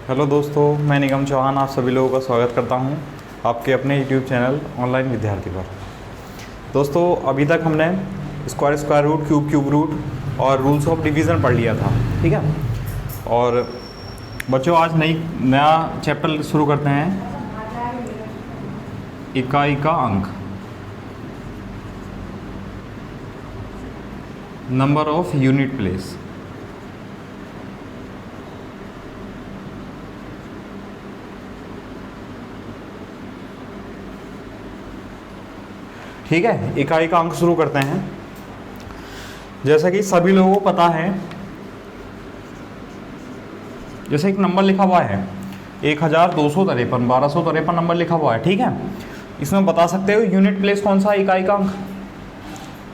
Hello दोस्तों, मैं निगम चौहान आप सभी लोगों का स्वागत करता हूं आपके अपने यूट्यूब चैनल ऑनलाइन विद्यार्थी पर। दोस्तों, अभी तक हमने स्क्वायर रूट, क्यूब रूट और रूल्स ऑफ डिवीज़न पढ़ लिया था, ठीक है। और बच्चों, आज नया चैप्टर शुरू करते हैं, इकाई का अंक, नंबर ऑफ यूनिट प्लेस। ठीक है, इकाई का अंक शुरू करते हैं। जैसा कि सभी लोगों को पता है, जैसे एक नंबर लिखा हुआ है 1253, 1253 नंबर लिखा हुआ है, ठीक है। इसमें बता सकते हो यूनिट प्लेस कौन सा, इकाई का अंक।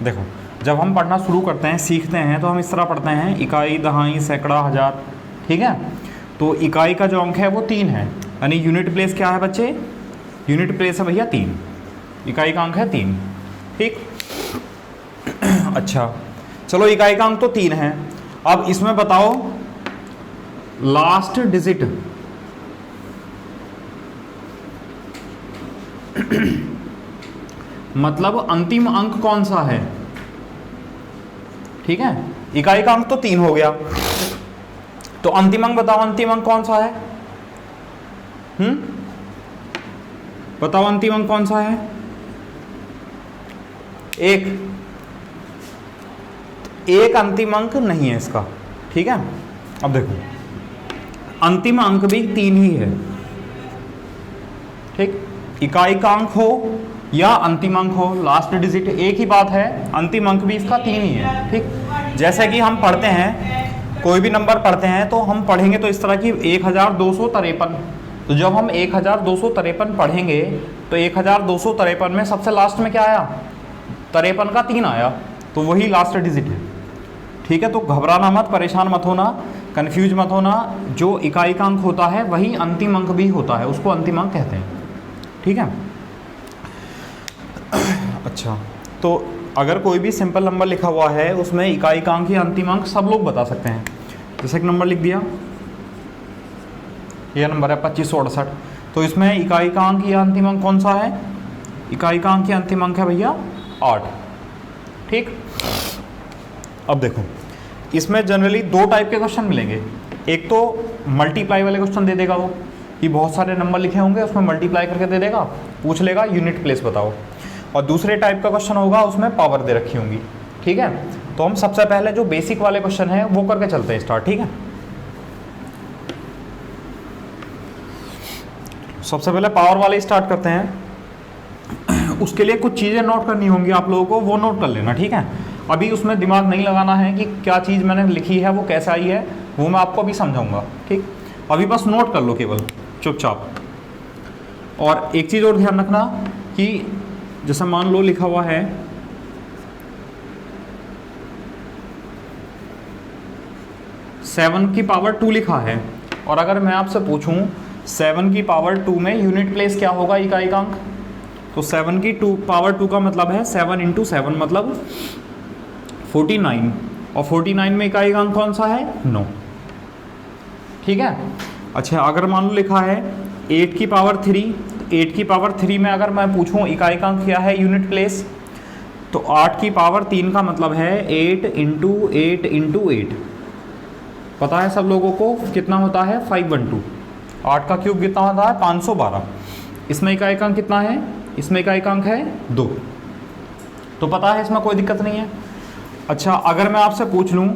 देखो, जब हम पढ़ना शुरू करते हैं, सीखते हैं, तो हम इस तरह पढ़ते हैं, इकाई, दहाई, सैकड़ा, हजार, ठीक है। तो इकाई का जो अंक है वो 3 है, यानी यूनिट प्लेस क्या है बच्चे, यूनिट प्लेस है भैया 3, इकाई का अंक है 3, ठीक। अच्छा, चलो, इकाई का अंक तो 3 है। अब इसमें बताओ लास्ट डिजिट मतलब अंतिम अंक कौन सा है, ठीक है। इकाई का अंक तो 3 हो गया, तो अंतिम अंक बताओ, अंतिम अंक कौन सा है? बताओ अंतिम अंक कौन सा है? एक अंतिम अंक नहीं है इसका, ठीक है। अब देखो, अंतिम अंक भी 3 ही है, ठीक। इकाई का अंक हो या अंतिम अंक हो, लास्ट डिजिट एक ही बात है, अंतिम अंक भी इसका 3 ही है, ठीक। जैसे कि हम पढ़ते हैं, कोई भी नंबर पढ़ते हैं तो हम पढ़ेंगे तो इस तरह की 1253, तो जब हम 1253 पढ़ेंगे तो 1253 में सबसे लास्ट में क्या आया, 53 का 3 आया, तो वही लास्ट डिजिट है, ठीक है। तो घबराना मत, परेशान मत होना, कंफ्यूज मत होना, जो इकाई का अंक होता है वही अंतिम अंक भी होता है, उसको अंतिम अंक कहते हैं, ठीक है। अच्छा, तो अगर कोई भी सिंपल नंबर लिखा हुआ है उसमें इकाई का अंक या अंतिम अंक सब लोग बता सकते हैं। जैसे एक नंबर लिख दिया, यह नंबर है 2568, तो इसमें इकाई का अंक या अंतिम अंक कौन सा है? इकाई का अंक या अंतिम अंक है भैया 8, ठीक। अब देखो, इसमें जनरली 2 टाइप के क्वेश्चन मिलेंगे। एक तो मल्टीप्लाई वाले क्वेश्चन दे देगा वो, कि बहुत सारे नंबर लिखे होंगे, उसमें मल्टीप्लाई करके दे देगा, पूछ लेगा यूनिट प्लेस बताओ। और दूसरे टाइप का क्वेश्चन होगा, उसमें पावर दे रखी होंगी, ठीक है। तो हम सबसे पहले जो बेसिक वाले क्वेश्चन है वो करके चलते हैं स्टार्ट, ठीक है। सबसे पहले पावर वाले स्टार्ट करते हैं। उसके लिए कुछ चीज़ें नोट करनी होंगी आप लोगों को, वो नोट कर लेना, ठीक है। अभी उसमें दिमाग नहीं लगाना है कि क्या चीज़ मैंने लिखी है वो कैसे आई है, वो मैं आपको अभी समझाऊंगा, ठीक। अभी बस नोट कर लो केवल चुपचाप। और एक चीज़ और ध्यान रखना कि जैसा मान लो लिखा हुआ है 7 की पावर 2 लिखा है, और अगर मैं आपसे पूछूं 7 की पावर 2 में यूनिट प्लेस क्या होगा, इकाई का अंक, तो 7 की पावर 2 का मतलब है 7 × 7 मतलब 49, और 49 में इकाई का अंक कौन सा है? 9, ठीक है। अच्छा, अगर मान लो लिखा है 8 की पावर 3, 8 की पावर 3 में अगर मैं पूछूं इकाई का अंक क्या है, यूनिट प्लेस, तो 8 की पावर 3 का मतलब है 8 × 8 × 8, पता है सब लोगों को कितना होता है? 512। 8 का क्यूब कितना होता है? 512। इसमें इकाई का अंक कितना है? इसमें इकाई का अंक है 2, तो पता है, इसमें कोई दिक्कत नहीं है। अच्छा, अगर मैं आपसे पूछ लूँ,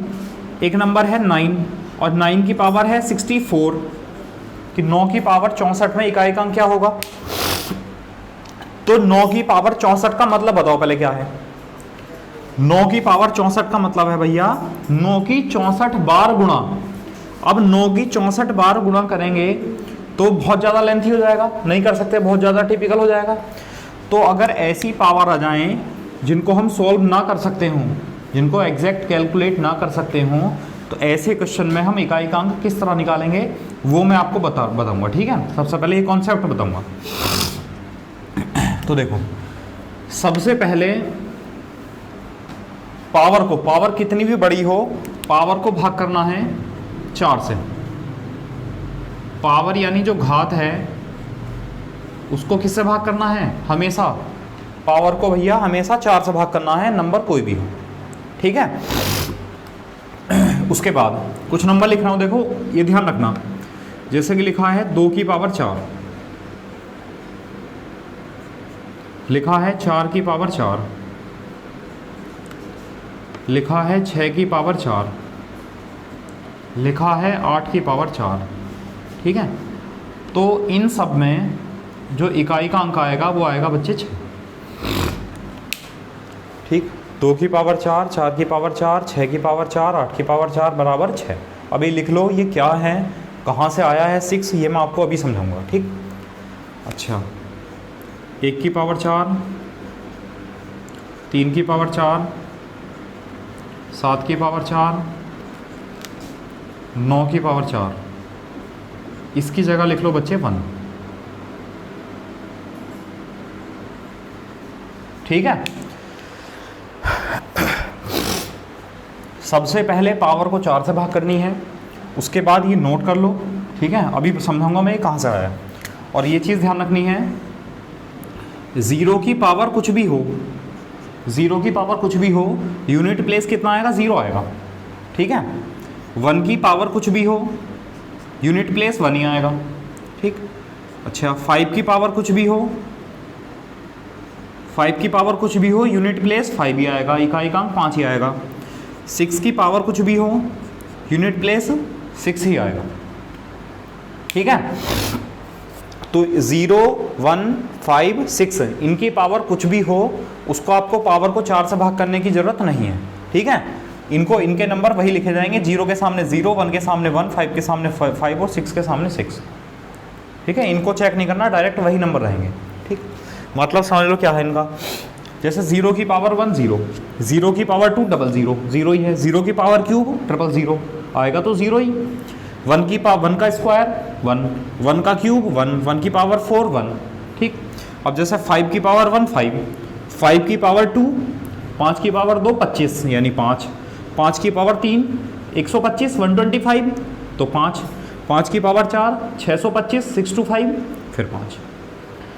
एक नंबर है 9 और 9 की पावर है 64, कि 9 की पावर 64 में इकाई का अंक क्या होगा? तो 9 की पावर 64 का मतलब बताओ पहले क्या है? 9 की पावर 64 का मतलब है भैया 9 की 64 बार गुणा। अब 9 की 64 बार गुणा करेंगे तो बहुत ज़्यादा लेंथी हो जाएगा, नहीं कर सकते, बहुत ज़्यादा टिपिकल हो जाएगा। तो अगर ऐसी पावर आ जाएं जिनको हम सॉल्व ना कर सकते हों, जिनको एग्जैक्ट कैलकुलेट ना कर सकते हों, तो ऐसे क्वेश्चन में हम इकाई का अंक किस तरह निकालेंगे वो मैं आपको बताऊंगा, ठीक है। सबसे पहले ये कॉन्सेप्ट बताऊंगा। तो देखो, सबसे पहले पावर कितनी भी बड़ी हो, पावर को भाग करना है 4 से, पावर यानी जो घात है उसको किससे भाग करना है, हमेशा पावर को भैया हमेशा 4 से भाग करना है, नंबर कोई भी हो, ठीक है। उसके बाद कुछ नंबर लिख रहा हूँ, देखो ये ध्यान रखना, जैसे कि लिखा है 2 की पावर 4, लिखा है 4 की पावर 4, लिखा है 6 की पावर 4, लिखा है 8 की पावर 4, ठीक है। तो इन सब में जो इकाई का अंक आएगा वो आएगा बच्चे 6, ठीक। 2 की पावर 4, 4 की पावर 4, 6 की पावर 4, 8 की पावर 4 बराबर 6। अभी लिख लो ये क्या है, कहाँ से आया है 6, ये मैं आपको अभी समझाऊंगा, ठीक। अच्छा, 1 की पावर 4, 3 की पावर 4, 7 की पावर 4, 9 की पावर 4, इसकी जगह लिख लो बच्चे 1, ठीक है। सबसे पहले पावर को 4 से भाग करनी है, उसके बाद ये नोट कर लो, ठीक है। अभी समझाऊंगा मैं ये कहाँ से आया, और ये चीज़ ध्यान रखनी है, 0 की पावर कुछ भी हो, 0 की पावर कुछ भी हो, यूनिट प्लेस कितना आएगा, 0 आएगा, ठीक है। 1 की पावर कुछ भी हो, यूनिट प्लेस 1 ही आएगा, ठीक। अच्छा, 5 की पावर कुछ भी हो, 5 की पावर कुछ भी हो, यूनिट प्लेस 5 ही आएगा, इकाई का अंक 5 ही आएगा। 6 की पावर कुछ भी हो, यूनिट प्लेस 6 ही आएगा, ठीक है। तो 0, 1, 5, 6 इनकी पावर कुछ भी हो, उसको आपको पावर को 4 से भाग करने की ज़रूरत नहीं है, ठीक है। इनको इनके नंबर वही लिखे जाएंगे, 0 के सामने 0, 1 के सामने 1, 5 के सामने 5 और 6 के सामने 6, ठीक है। इनको चेक नहीं करना, डायरेक्ट वही नंबर रहेंगे, ठीक। मतलब समझ लो क्या है इनका, जैसे 0 की पावर 1 0, 0 की पावर 2 00, 0 ही है, 0 की पावर क्यूब 000 आएगा तो 0 ही। 1 की पावर 1 का स्क्वायर 1, 1 का क्यूब 1, 1 की पावर 4 1, ठीक। अब जैसे 5 की पावर 1 5, 5 की पावर 2, 5 की पावर 2 25 यानी 5, 5 की पावर 3 125 125 तो 5, 5 की पावर 4 625 625 फिर 5।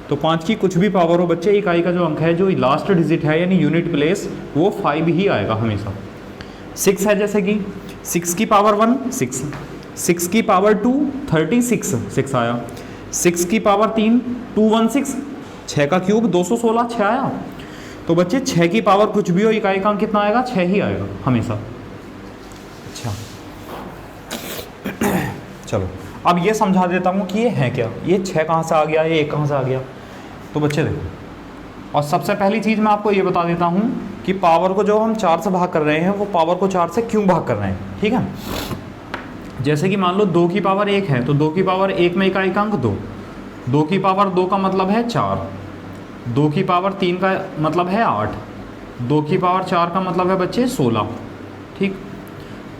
तो 5 की कुछ भी पावर हो बच्चे, इकाई का जो अंक है, जो लास्ट डिजिट है यानी यूनिट प्लेस, वो 5 ही आएगा हमेशा। 6 है जैसे कि 6 की पावर 1 6, 6 की पावर 2 36 6 आया, 6 की पावर 3 216, 6 का क्यूब 216 6 आया। तो बच्चे 6 की पावर कुछ भी हो, इकाई का अंक कितना आएगा, 6 ही आएगा हमेशा। अच्छा चलो अब ये समझा देता हूँ कि ये है क्या, ये 6 कहाँ से आ गया, ये 1 कहाँ से आ गया। तो बच्चे देखो, और सबसे पहली चीज़ मैं आपको ये बता देता हूँ कि पावर को जो हम 4 से भाग कर रहे हैं, वो पावर को 4 से क्यों भाग कर रहे हैं, ठीक है। जैसे कि मान लो 2 की पावर 1 है, तो 2 की पावर 1 में इकाई का अंक 2, 2 की पावर 2 का मतलब है 4, 2 की पावर 3 का मतलब है 8, 2 की पावर 4 का मतलब है बच्चे 16, ठीक।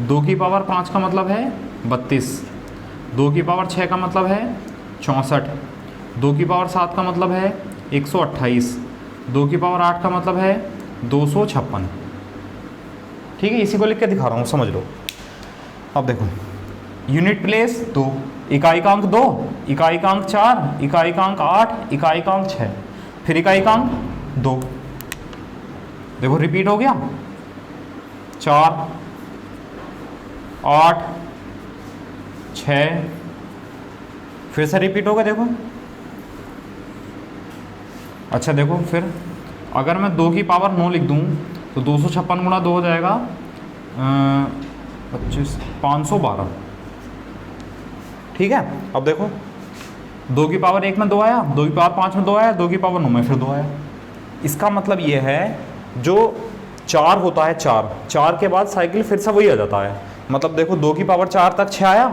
2 की पावर 5 का मतलब है 32, 2 की पावर 6 का मतलब है 64, 2 की पावर 7 का मतलब है 128, 2 की पावर 8 का मतलब है 256, ठीक है। इसी को लिख के दिखा रहा हूँ, समझ लो। अब देखो, यूनिट प्लेस 2, इकाई का अंक 2, इकाई का अंक 4, इकाई का अंक 8, इकाई का अंक 6, फिर इकाई का अंक 2। देखो रिपीट हो गया, 4 8 6, फिर से रिपीट होगा, देखो। अच्छा देखो, फिर अगर मैं 2 की पावर 9 लिख दूँ तो 256 गुणा 2 हो जाएगा 25 512, ठीक है। अब देखो 2 की पावर 1 में 2 आया, 2 की पावर 5 में 2 आया, 2 की पावर 9 में फिर 2 आया। इसका मतलब ये है जो 4 होता है, 4 के बाद साइकिल फिर से वही आ जाता है। मतलब देखो 2 की पावर 4 तक 6 आया,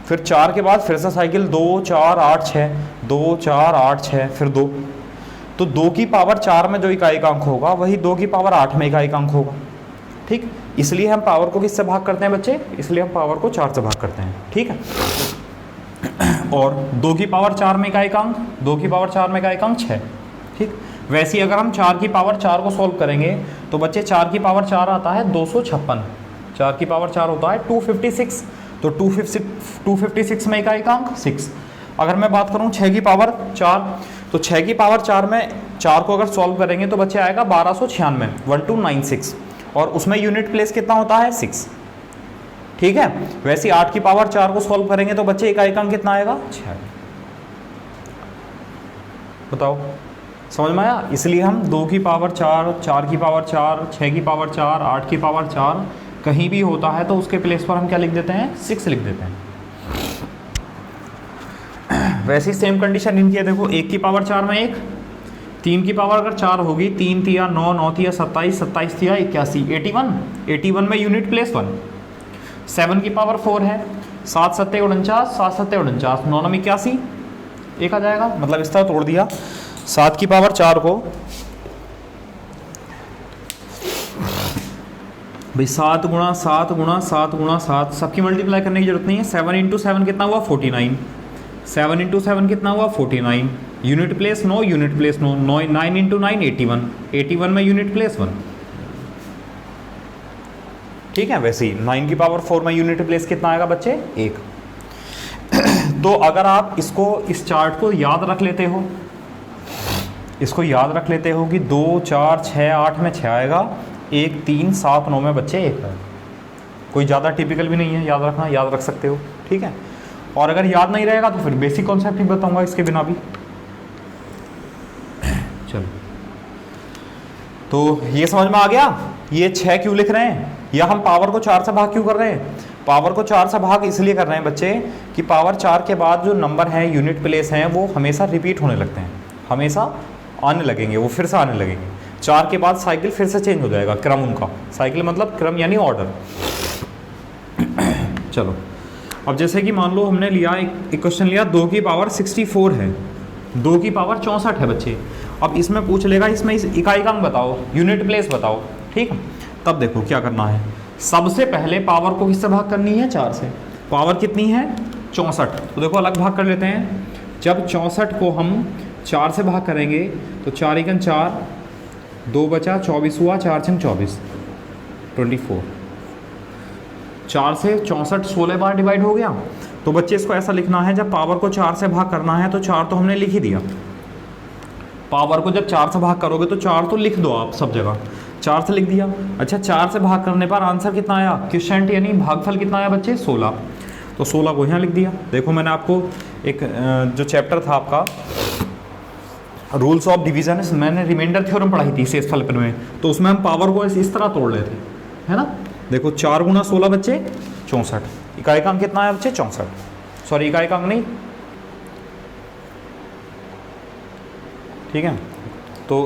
फिर 4 के बाद फिर से साइकिल 2 4 8 6, 2 4 8 6 फिर 2। तो 2 की पावर 4 में जो इकाई का अंक होगा वही 2 की पावर 8 में इकाई का अंक होगा, ठीक। इसलिए हम पावर को किससे भाग करते हैं बच्चे, इसलिए हम पावर को 4 से भाग करते हैं, ठीक है। और 2 की पावर 4 में इकाई का अंक, 2 की पावर 4 में इकाई का अंक 6, ठीक। वैसे ही अगर हम 4 की पावर 4 को सॉल्व करेंगे तो बच्चे 4 की पावर 4 आता है 256, 4 की पावर 4 होता है 256, तो 256 में इकाइकांक 6। अगर मैं बात करूं 6 की पावर 4, तो 6 की पावर 4 में 4 को अगर सॉल्व करेंगे तो बच्चे आएगा 1296, 1296, और उसमें यूनिट प्लेस कितना होता है 6। ठीक है, वैसे 8 की पावर 4 को सॉल्व करेंगे तो बच्चे इकाइकांक कितना आएगा 6। बताओ समझ में आया? इसलिए हम 2 की पावर 4, 4 की पावर 4, 6 की पावर 4, 8 की पावर 4 कहीं भी होता है तो उसके प्लेस पर हम क्या लिख देते हैं 6 लिख देते हैं। वैसी सेम कंडीशन इनकी है, देखो 1 की पावर 4 में 1, 3 की पावर अगर 4 होगी, 3 तिया 9, 9 तिया 27, 27 तिया 81, 81, 81 में यूनिट प्लेस 1। 7 की पावर 4 है, 7 सत्ते 49, 7 सत्ते 49, 9 9 81, एक आ जाएगा, मतलब इस तरह तोड़ दिया। 7 की पावर 4 को भाई 7 गुणा 7 गुणा 7 गुणा 7 सबकी मल्टीप्लाई करने की जरूरत नहीं है। 7 इंटू 7 कितना हुआ 49, 7 इंटू 7 कितना हुआ 49, unit place 9, unit place 9, 9 into 9 81, 81 में यूनिट प्लेस 1। ठीक है, वैसे ही 9 की पावर 4 में यूनिट प्लेस कितना आएगा बच्चे 1। तो अगर आप इसको इस चार्ट को याद रख लेते हो, इसको याद रख लेते हो कि 2 4 6 8 में 6 आएगा, 1 3 7 9 में बच्चे 1 है, कोई ज़्यादा टिपिकल भी नहीं है, याद रखना, याद रख सकते हो। ठीक है, और अगर याद नहीं रहेगा तो फिर बेसिक कॉन्सेप्ट ही बताऊंगा इसके बिना भी। चलो, तो ये समझ में आ गया, ये 6 क्यों लिख रहे हैं, या हम पावर को 4 से भाग क्यों कर रहे हैं। पावर को 4 से भाग इसलिए कर रहे हैं बच्चे कि पावर 4 के बाद जो नंबर हैं यूनिट प्लेस हैं वो हमेशा रिपीट होने लगते हैं, हमेशा आने लगेंगे, वो फिर से आने लगेंगे। 4 के बाद साइकिल फिर से चेंज हो जाएगा, क्रम उनका, साइकिल मतलब क्रम यानी ऑर्डर। चलो, अब जैसे कि मान लो हमने लिया एक क्वेश्चन लिया, 2 की पावर 64 है, 2 की पावर 64 है बच्चे। अब इसमें पूछ लेगा इसमें इस इकाइकांक बताओ, यूनिट प्लेस बताओ। ठीक है, तब देखो क्या करना है, सबसे पहले पावर को किससे भाग करनी है 4 से। पावर कितनी है 64, तो देखो अलग भाग कर लेते हैं। जब 64 को हम 4 से भाग करेंगे तो 4 एकन 4, 2 बचा 24 हुआ, 4 छंग 24, 24। 4 से 64 16 बार डिवाइड हो गया। तो बच्चे इसको ऐसा लिखना है, जब पावर को 4 से भाग करना है तो 4 तो हमने लिख ही दिया। पावर को जब 4 से भाग करोगे तो 4 तो लिख दो आप सब जगह, 4 से लिख दिया। अच्छा, 4 से भाग करने पर आंसर कितना आया, क्वोशिएंट यानी भागफल कितना आया बच्चे 16, तो 16 को यहाँ लिख दिया। देखो मैंने आपको एक जो चैप्टर था आपका रूल्स ऑफ डिवीजन, मैंने रिमाइंडर थ्योरम पढ़ाई थी शेषफल में, तो उसमें हम पावर को इस तरह तोड़ लेते हैं, है ना। देखो 4 गुना 16 बच्चे 64, इकाइकांक कितना है बच्चे 64, सॉरी इकाइकांक नहीं, ठीक है। तो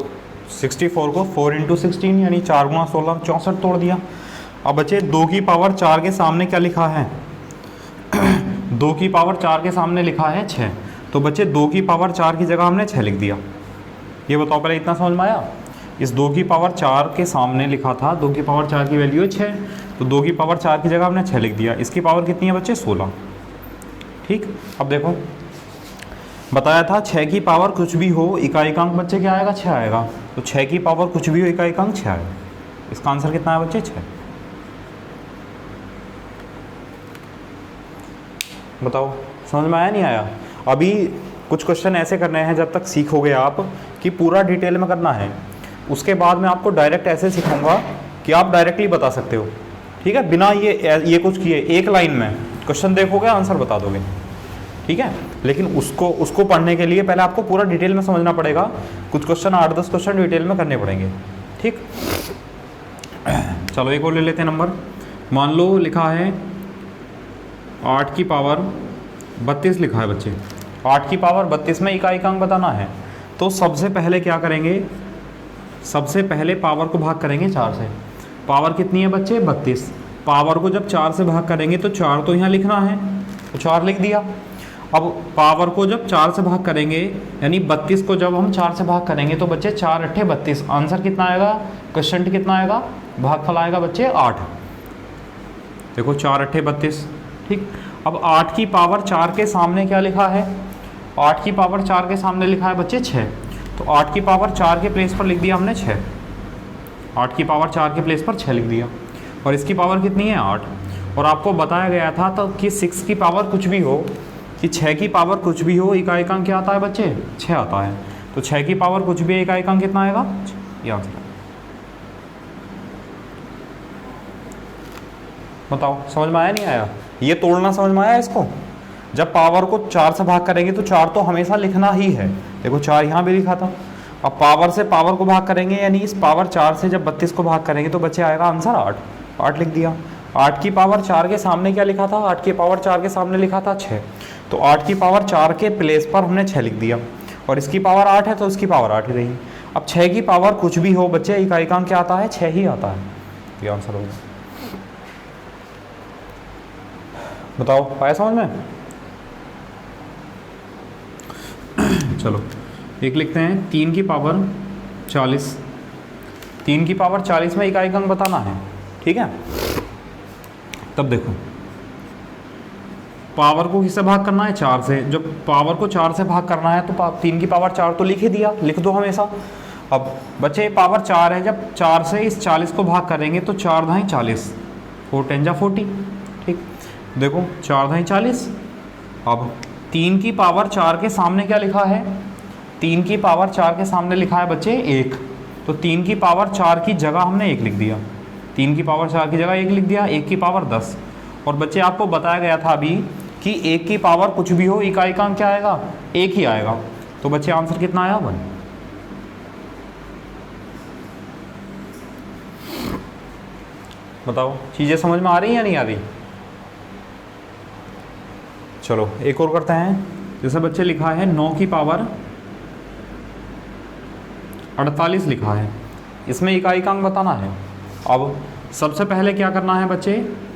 64 को 4 इंटू 16 यानी 4 गुना 16 64 तोड़ दिया। अब बच्चे 2 की पावर 4 के सामने क्या लिखा है 2 की पावर 4 के सामने लिखा है 6, तो बच्चे 2 की पावर 4 की जगह हमने 6 लिख दिया। ये बताओ पहले, इतना समझ में आया। इस 2 की पावर 4 के सामने लिखा था, 2 की पावर 4 की वैल्यू है 6, तो 2 की पावर 4 की जगह हमने 6 लिख दिया। इसकी पावर कितनी है बच्चे 16। ठीक, अब देखो बताया था 6 की पावर कुछ भी हो इकाइकांक बच्चे क्या आएगा 6 आएगा, तो 6 की पावर कुछ भी हो इकाइकांक 6 आएगा। इसका आंसर कितना है बच्चे 6। बताओ समझ में आया नहीं आया। अभी कुछ क्वेश्चन ऐसे करने हैं जब तक सीखोगे आप कि पूरा डिटेल में करना है, उसके बाद मैं आपको डायरेक्ट ऐसे सिखाऊंगा कि आप डायरेक्टली बता सकते हो। ठीक है, बिना ये कुछ किए एक लाइन में क्वेश्चन देखोगे आंसर बता दोगे। ठीक है, लेकिन उसको पढ़ने के लिए पहले आपको पूरा डिटेल में समझना पड़ेगा। कुछ क्वेश्चन 8-10 क्वेश्चन डिटेल में करने पड़ेंगे। ठीक, चलो एक और ले लेते हैं नंबर। मान लो लिखा है 8 की पावर 32 लिखा है बच्चे, 8 की पावर 32 में इकाइकांक बताना है। तो सबसे पहले क्या करेंगे, सबसे पहले पावर को भाग करेंगे 4 से। पावर कितनी है बच्चे 32, पावर को जब 4 से भाग करेंगे तो 4 तो यहाँ लिखना है, तो 4 लिख दिया। अब पावर को जब 4 से भाग करेंगे यानी 32 को जब हम 4 से भाग करेंगे तो बच्चे 4 अट्ठे 32, आंसर कितना आएगा, क्वोशिएंट कितना आएगा, भागफल आएगा बच्चे 8। देखो 4 अट्ठे 32। ठीक, अब 8 की पावर 4 के सामने क्या लिखा है, 8 की पावर 4 के सामने लिखा है बच्चे 6, तो 8 की पावर 4 के प्लेस पर लिख दिया हमने 6, 8 की पावर 4 के प्लेस पर 6 लिख दिया। और इसकी पावर कितनी है 8, और आपको बताया गया था तो कि 6 की पावर कुछ भी हो, कि 6 की पावर कुछ भी हो, इकाई अंक क्या आता है बच्चे? 6 आता है। तो 6 की पावर कुछ भी है, इकाई अंक कितना आएगा? ये आंसर है। बताओ समझ में आया नहीं आया? ये तोड़ना समझ में आया इसको? जब पावर को 4 से भाग करेंगे तो 4 तो हमेशा लिखना ही है। देखो 4 यहाँ भी लिखा था। अब पावर से पावर को भाग करेंगे, यानी इस पावर 4 से जब 32 को भाग करेंगे तो बच्चे आएगा आंसर 8। 8 लिख दिया। 8 की पावर 4 के सामने क्या लिखा था? 8 की पावर 4 के सामने लिखा था 6। तो 8 की पावर 4 के प्लेस पर हमने 6 लिख दिया, और इसकी पावर 8 है तो इसकी पावर 8 ही रही। अब 6 की पावर कुछ भी हो बच्चे, इकाई अंक क्या आता है? 6 ही आता है। ये आंसर होगा। बताओ आया समझ में? चलो एक लिखते हैं 3 की पावर 40। 3 की पावर 40 में इकाई अंक बताना है, ठीक है? तब देखो पावर को किससे भाग करना है? 4 से। जब पावर को 4 से भाग करना है तो 3 की पावर 4 तो लिख ही दिया, लिख दो हमेशा। अब बच्चे पावर 4 है, जब 4 से इस 40 को भाग करेंगे तो 4 दाएँ 40, 4 10 जा 40, ठीक। देखो 4 दाएँ 40। अब 3 की पावर 4 के सामने क्या लिखा है? 3 की पावर 4 के सामने लिखा है बच्चे 1। तो 3 की पावर 4 की जगह हमने 1 लिख दिया। 3 की पावर 4 की जगह 1 लिख दिया। 1 की पावर 10। और बच्चे आपको बताया गया था अभी कि 1 की पावर कुछ भी हो, इकाई का अंक क्या आएगा? 1 ही आएगा। तो बच्चे आंसर कितना आया? 1। बताओ चीज़ें समझ में आ रही या नहीं आ रही? चलो एक और करते हैं। जैसे बच्चे लिखा है 9 की पावर 48 लिखा है, इसमें इकाई का अंक बताना है। अब सबसे पहले क्या करना है बच्चे?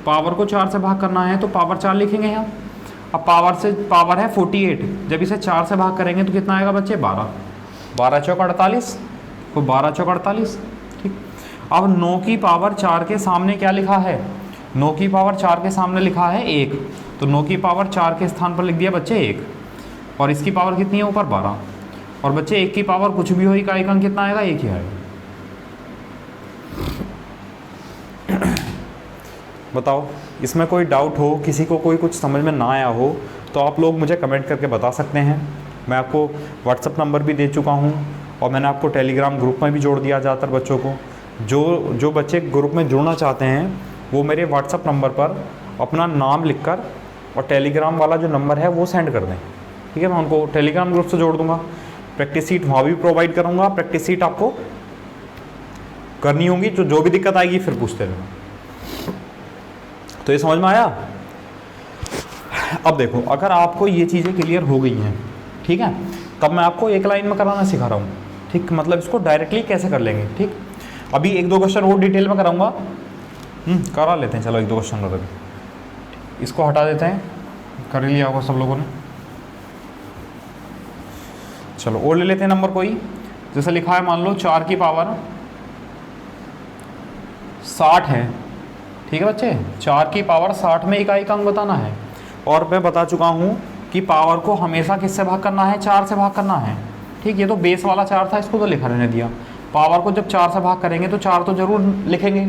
पावर को 4 से भाग करना है तो पावर 4 लिखेंगे यहाँ। अब पावर है 48, जब इसे 4 से भाग करेंगे तो कितना आएगा बच्चे? 12। 12 चौक 48, तो 12 चौक 48, ठीक। अब 9 की पावर 4 के सामने क्या लिखा है? 9 की पावर 4 के सामने लिखा है 1, तो 9 की पावर 4 के स्थान पर लिख दिया बच्चे 1, और इसकी पावर कितनी है ऊपर? 12। और बच्चे 1 की पावर कुछ भी हो, इकाई का अंक कितना आएगा? 1 ही आएगा। बताओ इसमें कोई डाउट हो, किसी को कोई कुछ समझ में ना आया हो तो आप लोग मुझे कमेंट करके बता सकते हैं। मैं आपको व्हाट्सअप नंबर भी दे चुका हूँ, और मैंने आपको टेलीग्राम ग्रुप में भी जोड़ दिया ज़्यादातर बच्चों को। जो बच्चे ग्रुप में जुड़ना चाहते हैं वो मेरे व्हाट्सअप नंबर पर अपना नाम लिखकर और टेलीग्राम वाला जो नंबर है वो सेंड कर दें, ठीक है? मैं उनको टेलीग्राम ग्रुप से जोड़ दूँगा। प्रैक्टिस सीट वहाँ भी प्रोवाइड करूँगा। प्रैक्टिस सीट आपको करनी होगी, तो जो भी दिक्कत आएगी फिर पूछते रहना। तो ये समझ में आया? अब देखो अगर आपको ये चीज़ें क्लियर हो गई हैं, ठीक है, तब मैं आपको एक लाइन में कराना सिखा रहा हूँ, ठीक? मतलब इसको डायरेक्टली कैसे कर लेंगे, ठीक? अभी 1-2 क्वेश्चन और डिटेल में कराऊंगा। करा लेते हैं, चलो 1-2 क्वेश्चन और अभी इसको हटा देते हैं। कर ही लिया होगा सब लोगों ने। चलो और ले लेते हैं नंबर कोई। जैसे लिखा है मान लो 4 की पावर 60 है, ठीक है बच्चे? 4 की पावर 60 में इकाई का अंक बताना है। और मैं बता चुका हूँ कि पावर को हमेशा किससे भाग करना है? 4 से भाग करना है, ठीक। ये तो बेस वाला 4 था, इसको तो लिखा रहने दिया। पावर को जब 4 से भाग करेंगे तो 4 तो जरूर लिखेंगे,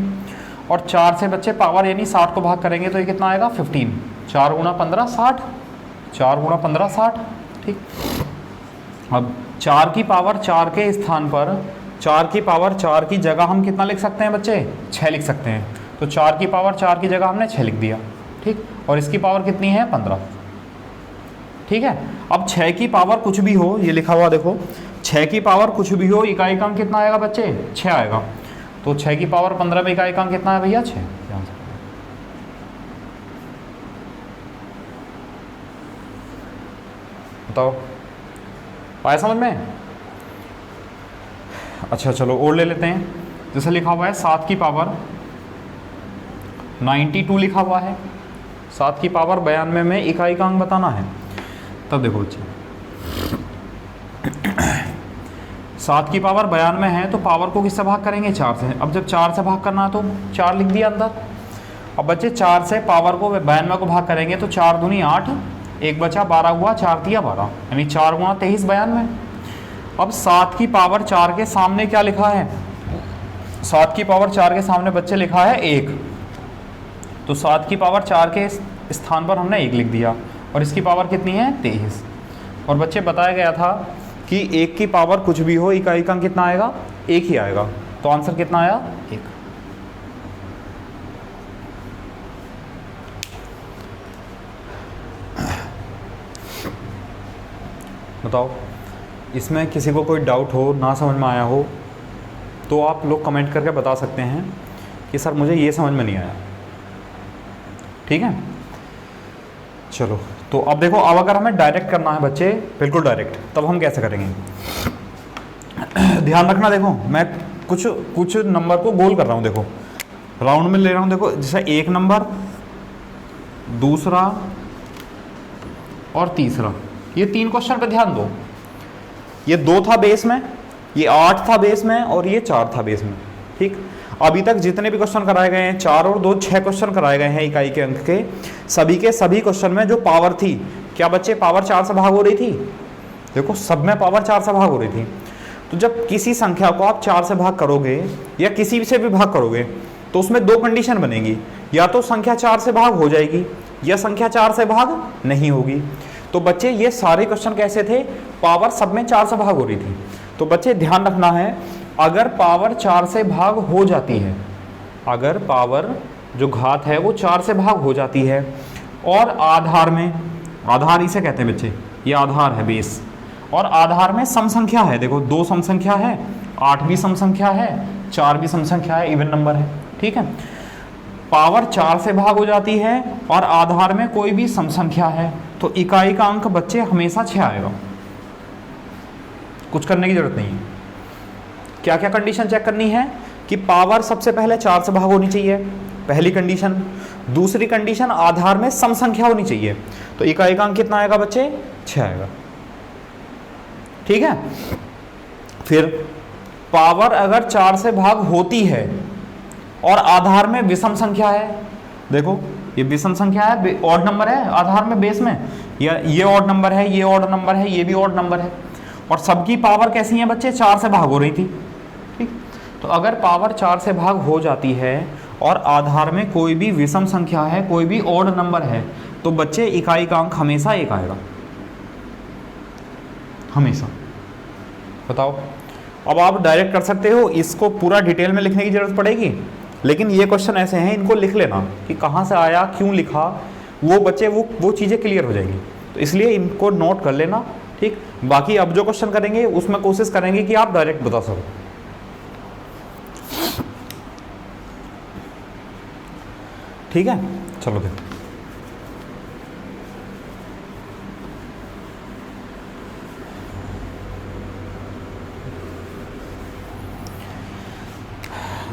और 4 से बच्चे पावर यानी 60 को भाग करेंगे तो ये कितना आएगा? 15। 4 गुणा 15 60, 4 गुणा 15 60, ठीक। अब 4 की पावर 4 के स्थान पर 4 की पावर 4 की जगह हम कितना लिख सकते हैं बच्चे? 6 लिख सकते हैं। तो 4 की पावर 4 की जगह हमने 6 लिख दिया, ठीक। और इसकी पावर कितनी है? 15, ठीक है। अब 6 की पावर कुछ भी हो, ये लिखा हुआ देखो, 6 की पावर कुछ भी हो, इकाई का अंक कितना आएगा बच्चे? 6 आएगा। तो 6 की पावर 15 में इकाई का अंक कितना है भैया? 6। बताओ आया समझ में? अच्छा चलो और ले लेते हैं। जैसे लिखा हुआ है 7 की पावर 92 लिखा हुआ है। 7 की पावर 92 में इकाई का अंक बताना है। तब देखो बच्चे 7 की पावर 92 है तो पावर को किससे भाग करेंगे? 4 से। अब जब 4 से भाग करना है तो 4 लिख दिया अंदर। अब बच्चे 4 से पावर को 92 को भाग करेंगे तो 4 दूनी 8, 1 बचा 12 हुआ, 4 तिया 12, यानी 4 गुणा 23 92। अब 7 की पावर 4 के सामने क्या लिखा है? 7 की पावर 4 के सामने बच्चे लिखा है 1, तो 7 की पावर 4 के स्थान पर हमने 1 लिख दिया, और इसकी पावर कितनी है 23। और बच्चे बताया गया था कि 1 की पावर कुछ भी हो, इकाई का अंक कितना आएगा 1 ही आएगा। तो आंसर कितना आया 1। बताओ, इसमें किसी को कोई डाउट हो, ना समझ में आया हो, तो आप लोग कमेंट करके बता सकते हैं कि सर मुझे ये समझ में नहीं आया। ठीक है, चलो। तो अब देखो, अब अगर हमें डायरेक्ट करना है बच्चे, बिल्कुल डायरेक्ट, तब हम कैसे करेंगे? ध्यान रखना, देखो मैं कुछ नंबर को गोल कर रहा हूँ, देखो राउंड में ले रहा हूँ। देखो जैसे 1 नंबर, दूसरा और तीसरा, ये 3 क्वेश्चन पे ध्यान दो। ये 2 था बेस में, ये 8 था बेस में, और ये 4 था बेस में। ठीक, अभी तक जितने भी क्वेश्चन कराए गए हैं, 4 और 2 6 क्वेश्चन कराए गए हैं इकाई के अंक के सभी क्वेश्चन में जो पावर थी, क्या बच्चे पावर 4 से भाग हो रही थी? देखो सब में पावर 4 से भाग हो रही थी। तो जब किसी संख्या को आप 4 से भाग करोगे या किसी से भी भाग करोगे, तो उसमें 2 कंडीशन बनेगी, या तो संख्या 4 से भाग हो जाएगी या संख्या 4 से भाग नहीं होगी। तो बच्चे ये सारे क्वेश्चन कैसे थे? पावर सब में 4 से भाग हो रही थी। तो बच्चे ध्यान रखना है, अगर पावर 4 से भाग हो जाती है, अगर पावर जो घात है वो 4 से भाग हो जाती है, और आधार में, आधार इसे कहते हैं बच्चे, ये आधार है बेस, और आधार में सम संख्या है, देखो 2 सम संख्या है, 8 भी सम संख्या है, 4 भी सम संख्या है, इवन नंबर है। ठीक है, पावर 4 से भाग हो जाती है और आधार में कोई भी सम संख्या है, तो इकाई का अंक बच्चे हमेशा 6 आएगा। कुछ करने की जरूरत नहीं है। क्या क्या कंडीशन चेक करनी है? कि पावर सबसे पहले 4 से भाग होनी चाहिए, पहली कंडीशन। दूसरी कंडीशन, आधार में सम संख्या होनी चाहिए। तो इकाई का अंक कितना आएगा बच्चे? 6 आएगा। ठीक है, फिर पावर अगर 4 से भाग होती है और आधार में विषम संख्या है, देखो ये विषम संख्या है, ऑड नंबर है आधार में बेस में, या ये ऑड नंबर है, ये ऑड नंबर है, ये भी ऑड नंबर है, और सबकी पावर कैसी है बच्चे? 4 से भाग हो रही थी। ठीक, तो अगर पावर 4 से भाग हो जाती है और आधार में कोई भी विषम संख्या है, कोई भी ऑड नंबर है, तो बच्चे इकाई का अंक हमेशा 1 आएगा, हमेशा। बताओ, अब आप डायरेक्ट कर सकते हो, इसको पूरा डिटेल में लिखने की जरूरत पड़ेगी, लेकिन ये क्वेश्चन ऐसे हैं, इनको लिख लेना कि कहाँ से आया, क्यों लिखा, वो बच्चे वो चीज़ें क्लियर हो जाएंगी। तो इसलिए इनको नोट कर लेना। ठीक, बाकी अब जो क्वेश्चन करेंगे उसमें कोशिश करेंगे कि आप डायरेक्ट बता सको। ठीक है, चलो फिर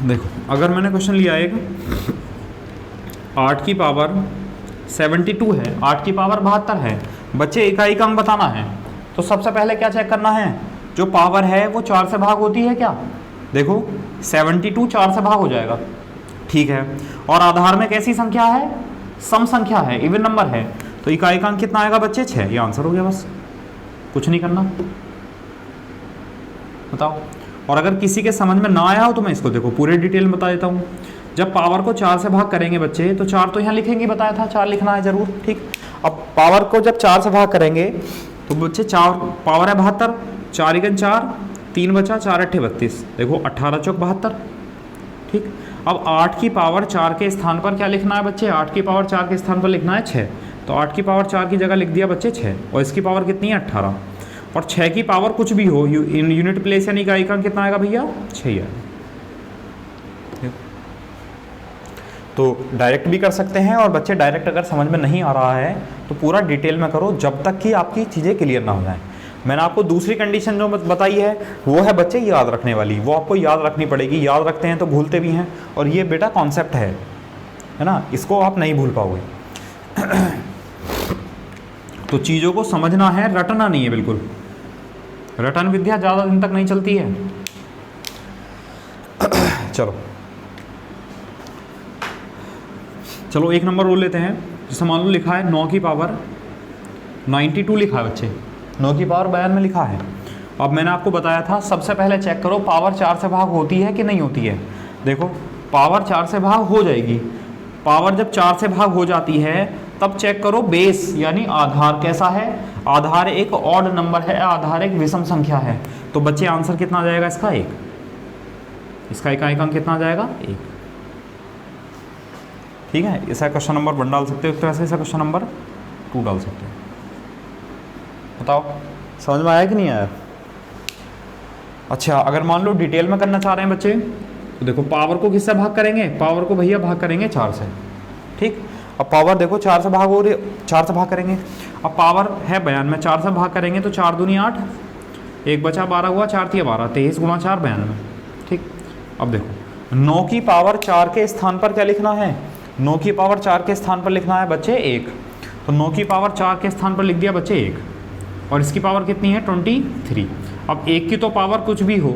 देखो, अगर मैंने क्वेश्चन लिया एक 8 की पावर 72 है, 8 की पावर 72 है, बच्चे इकाई का अंक बताना है। तो सबसे पहले क्या चेक करना है? जो पावर है वो 4 से भाग होती है क्या? देखो 72 4 से भाग हो जाएगा। ठीक है, और आधार में कैसी संख्या है? सम संख्या है, इवन नंबर है, तो इकाई का अंक कितना आएगा बच्चे? 6। ये आंसर हो गया, बस कुछ नहीं करना। बताओ, और अगर किसी के समझ में ना आया हो तो मैं इसको देखो पूरे डिटेल में बता देता हूँ। जब पावर को 4 से भाग करेंगे बच्चे, तो 4 तो यहाँ लिखेंगे, बताया था 4 लिखना है जरूर। ठीक, अब पावर को जब 4 से भाग करेंगे तो बच्चे 4 पावर है 72, 4 × 4 3 बचा, 4 × 8 32, देखो 18 × 4 72। ठीक, अब 8 की पावर 4 के स्थान पर क्या लिखना है बच्चे? 8 की पावर 4 के स्थान पर लिखना है 6, तो 8 की पावर 4 की जगह लिख दिया बच्चे 6, और इसकी पावर कितनी है? 18, और 6 की पावर कुछ भी हो, यूनिट प्लेस यानी इकाई का कितना आएगा भैया? 6 आएगा। तो डायरेक्ट भी कर सकते हैं, और बच्चे डायरेक्ट अगर समझ में नहीं आ रहा है तो पूरा डिटेल में करो, जब तक कि आपकी चीज़ें क्लियर ना हो जाए। मैंने आपको दूसरी कंडीशन जो बताई है वो है बच्चे याद रखने वाली, वो आपको याद रखनी पड़ेगी। याद रखते हैं तो भूलते भी हैं, और ये बेटा कॉन्सेप्ट है ना, इसको आप नहीं भूल पाओगे। तो चीज़ों को समझना है, रटना नहीं है बिल्कुल। रटन विद्या ज़्यादा दिन तक नहीं चलती है। चलो एक नंबर रोल लेते हैं। जैसे मान लो लिखा है 9 की पावर 92 लिखा है बच्चे, 9 की पावर 92 में लिखा है। अब मैंने आपको बताया था सबसे पहले चेक करो पावर 4 से भाग होती है कि नहीं होती है। देखो पावर 4 से भाग हो जाएगी, पावर जब 4 से भाग हो जाती है तब चेक करो बेस यानी आधार कैसा है, आधार एक ऑड नंबर है, आधार एक विषम संख्या है। तो बच्चे आंसर कितना आ जाएगा इसका 1, इसका इकाई अंक कितना आ जाएगा 1। ठीक है, ऐसा क्वेश्चन नंबर 1 डाल सकते हो, एक तरह से ऐसा क्वेश्चन नंबर 2 डाल सकते हो। बताओ समझ में आया कि नहीं आया? अच्छा, अगर मान लो डिटेल में करना चाह रहे हैं बच्चे तो देखो पावर को किससे भाग करेंगे, पावर को भैया भाग करेंगे 4 से। ठीक, अब पावर देखो 4 से भाग हो रही, 4 से भाग करेंगे। अब पावर है बयान में, 4 से भाग करेंगे तो 4 दूनी 8, 1 बचा 12 हुआ, 4 3 12, 23 गुणा 4 92। ठीक, अब देखो 9 की पावर 4 के स्थान पर क्या लिखना है, 9 की पावर 4 के स्थान पर लिखना है बच्चे 1, तो 9 की पावर 4 के स्थान पर लिख दिया बच्चे 1, और इसकी पावर कितनी है 23। अब 1 की तो पावर कुछ भी हो,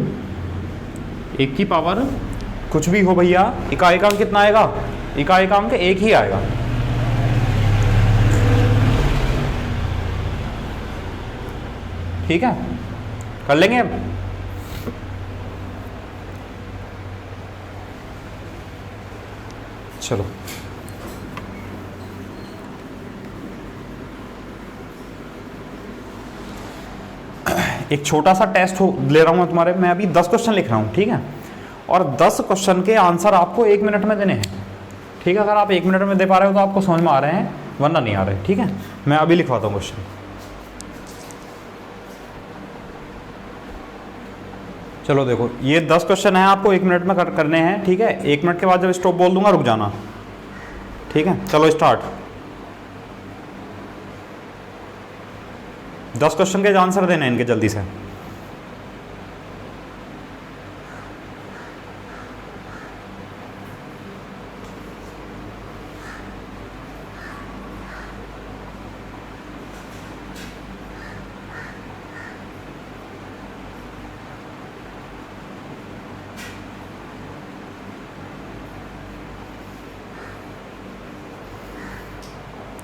1 की पावर कुछ भी हो भैया, इकाई अंक कितना आएगा, इकाई अंक 1 ही आएगा। ठीक है, कर लेंगे। चलो एक छोटा सा टेस्ट ले रहा हूं तुम्हारे, मैं अभी 10 क्वेश्चन लिख रहा हूं। ठीक है, और 10 क्वेश्चन के आंसर आपको 1 मिनट में देने हैं। ठीक है, अगर आप 1 मिनट में दे पा रहे हो तो आपको समझ में आ रहे हैं, वरना नहीं आ रहे। ठीक है, मैं अभी लिखवाता हूँ क्वेश्चन। चलो देखो, ये 10 क्वेश्चन है, आपको 1 मिनट में करने हैं। ठीक है, 1 मिनट के बाद जब स्टॉप बोल दूंगा रुक जाना। ठीक है, चलो स्टार्ट। 10 क्वेश्चन के आंसर देने हैं इनके जल्दी से।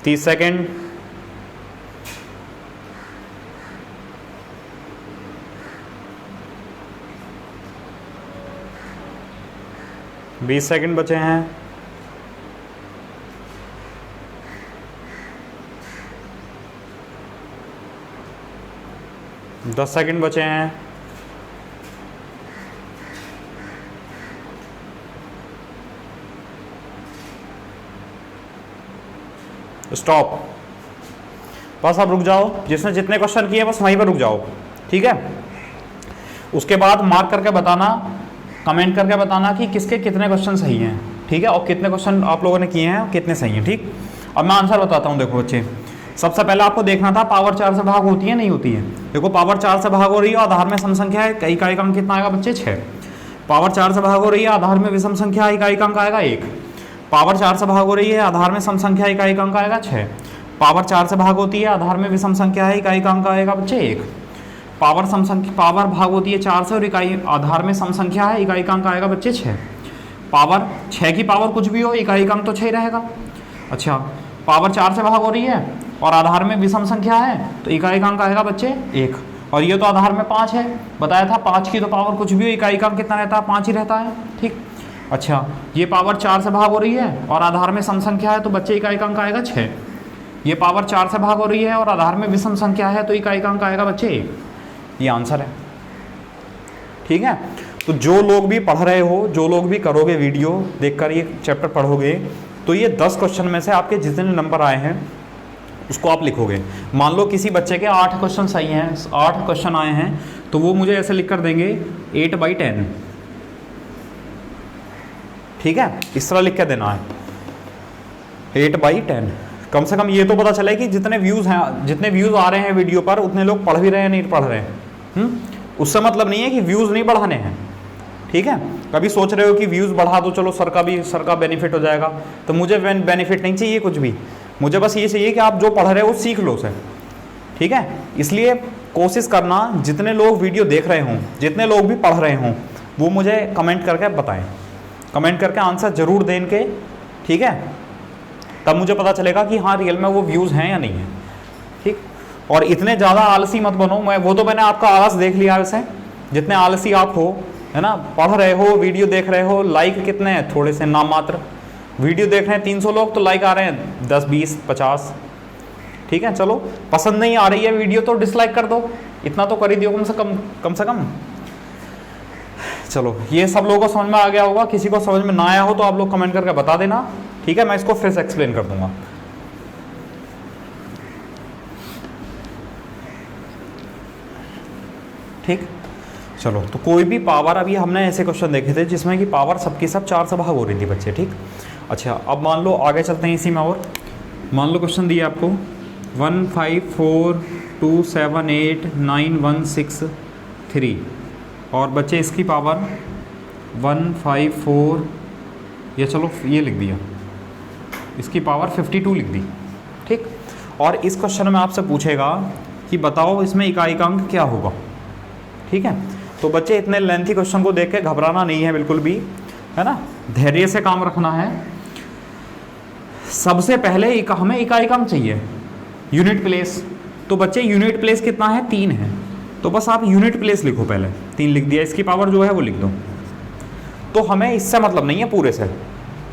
तीस सेकेंड। बीस सेकेंड बचे हैं। 10 सेकेंड बचे हैं। स्टॉप। बस अब रुक जाओ, जिसने जितने क्वेश्चन किए बस वहीं पर रुक जाओ। ठीक है, उसके बाद मार्क करके बताना, कमेंट करके बताना कि किसके कितने क्वेश्चन सही हैं। ठीक है, और कितने क्वेश्चन आप लोगों ने किए हैं, कितने सही हैं। ठीक, अब मैं आंसर बताता हूँ। देखो बच्चे, सबसे पहले आपको देखना था पावर 4 से भाग होती है नहीं होती है। देखो पावर 4 से भाग हो रही है, आधार में सम संख्या है, इकाई अंक कितना आएगा बच्चे 6। पावर 4 से भाग हो रही है, आधार में विषम संख्या, इकाई अंक आएगा 1। पावर 4 से भाग हो रही है, आधार में सम संख्या, इकाई अंक आएगा 6। पावर 4 से भाग होती है, आधार में विषम संख्या है, इकाई अंक आएगा बच्चे 1। पावर भाग होती है 4 से और इकाई आधार में सम संख्या है, इकाई अंक आएगा बच्चे 6। पावर 6 की पावर कुछ भी हो, इकाई अंक तो 6 रहेगा। अच्छा, पावर 4 से भाग हो रही है और आधार में विषम संख्या है तो इकाई अंक आएगा बच्चे 1। और ये तो आधार में 5 है, बताया था 5 की तो पावर कुछ भी हो, इकाई अंक कितना रहता है 5 ही रहता है। ठीक, अच्छा ये पावर 4 से भाग हो रही है और आधार में सम संख्या है तो बच्चे इकाई अंक आएगा 6। ये पावर 4 से भाग हो रही है और आधार में विषम संख्या है तो इकाई अंक आएगा बच्चे 1। ये आंसर है। ठीक है, तो जो लोग भी पढ़ रहे हो, जो लोग भी करोगे वीडियो देखकर ये चैप्टर पढ़ोगे, तो ये 10 क्वेश्चन में से आपके जितने नंबर आए हैं उसको आप लिखोगे। मान लो किसी बच्चे के 8 क्वेश्चन सही हैं, 8 क्वेश्चन आए हैं, तो वो मुझे ऐसे लिख कर देंगे 8/10। ठीक है, इस तरह लिख के देना है 8/10। कम से कम ये तो पता चले कि जितने व्यूज़ हैं, जितने व्यूज़ आ रहे हैं वीडियो पर, उतने लोग पढ़ भी रहे हैं नहीं पढ़ रहे हैं। उससे मतलब नहीं है कि व्यूज़ नहीं बढ़ाने हैं। ठीक है, कभी सोच रहे हो कि व्यूज़ बढ़ा दो, चलो सर का बेनिफिट हो जाएगा, तो मुझे बेनिफिट नहीं चाहिए कुछ भी, मुझे बस ये चाहिए कि आप जो पढ़ रहे हो सीख लो उसे। ठीक है, इसलिए कोशिश करना जितने लोग वीडियो देख रहे हों, जितने लोग भी पढ़ रहे हों, वो मुझे कमेंट करके बताएं, कमेंट करके आंसर जरूर दें इनके। ठीक है, तब मुझे पता चलेगा कि हाँ रियल में वो व्यूज़ हैं या नहीं है। ठीक, और इतने ज़्यादा आलसी मत बनो। मैंने आपका आलस देख लिया वैसे, जितने आलसी आप हो, है ना, पढ़ रहे हो, वीडियो देख रहे हो, लाइक कितने हैं, थोड़े से नाम मात्र, वीडियो देख रहे हैं 300 लोग तो लाइक आ रहे हैं 10 20 50। ठीक है, चलो पसंद नहीं आ रही है वीडियो तो डिसलाइक कर दो, इतना तो कर ही दियो कम से कम। चलो ये सब लोगों को समझ में आ गया होगा, किसी को समझ में ना आया हो तो आप लोग कमेंट करके बता देना। ठीक है, मैं इसको फिर से एक्सप्लेन कर दूंगा। ठीक, चलो तो कोई भी पावर, अभी हमने ऐसे क्वेश्चन देखे थे जिसमें कि पावर सबकी सब 4 से भाग हो रही थी बच्चे। ठीक, अच्छा अब मान लो आगे चलते हैं इसी में, और मान लो क्वेश्चन दिया आपको 1 5 4 2 7 8 9 1 6 3, और बच्चे इसकी पावर 1 5 4, या चलो ये लिख दिया, इसकी पावर 52 लिख दी। ठीक, और इस क्वेश्चन में आपसे पूछेगा कि बताओ इसमें इकाई का अंक क्या होगा। ठीक है, तो बच्चे इतने लेंथी क्वेश्चन को देख के घबराना नहीं है बिल्कुल भी, है ना, धैर्य से काम रखना है। सबसे पहले हमें इकाई का अंक चाहिए, यूनिट प्लेस। तो बच्चे यूनिट प्लेस कितना है, 3 है, तो बस आप यूनिट प्लेस लिखो, पहले 3 लिख दिया, इसकी पावर जो है वो लिख दो। तो हमें इससे मतलब नहीं है पूरे से,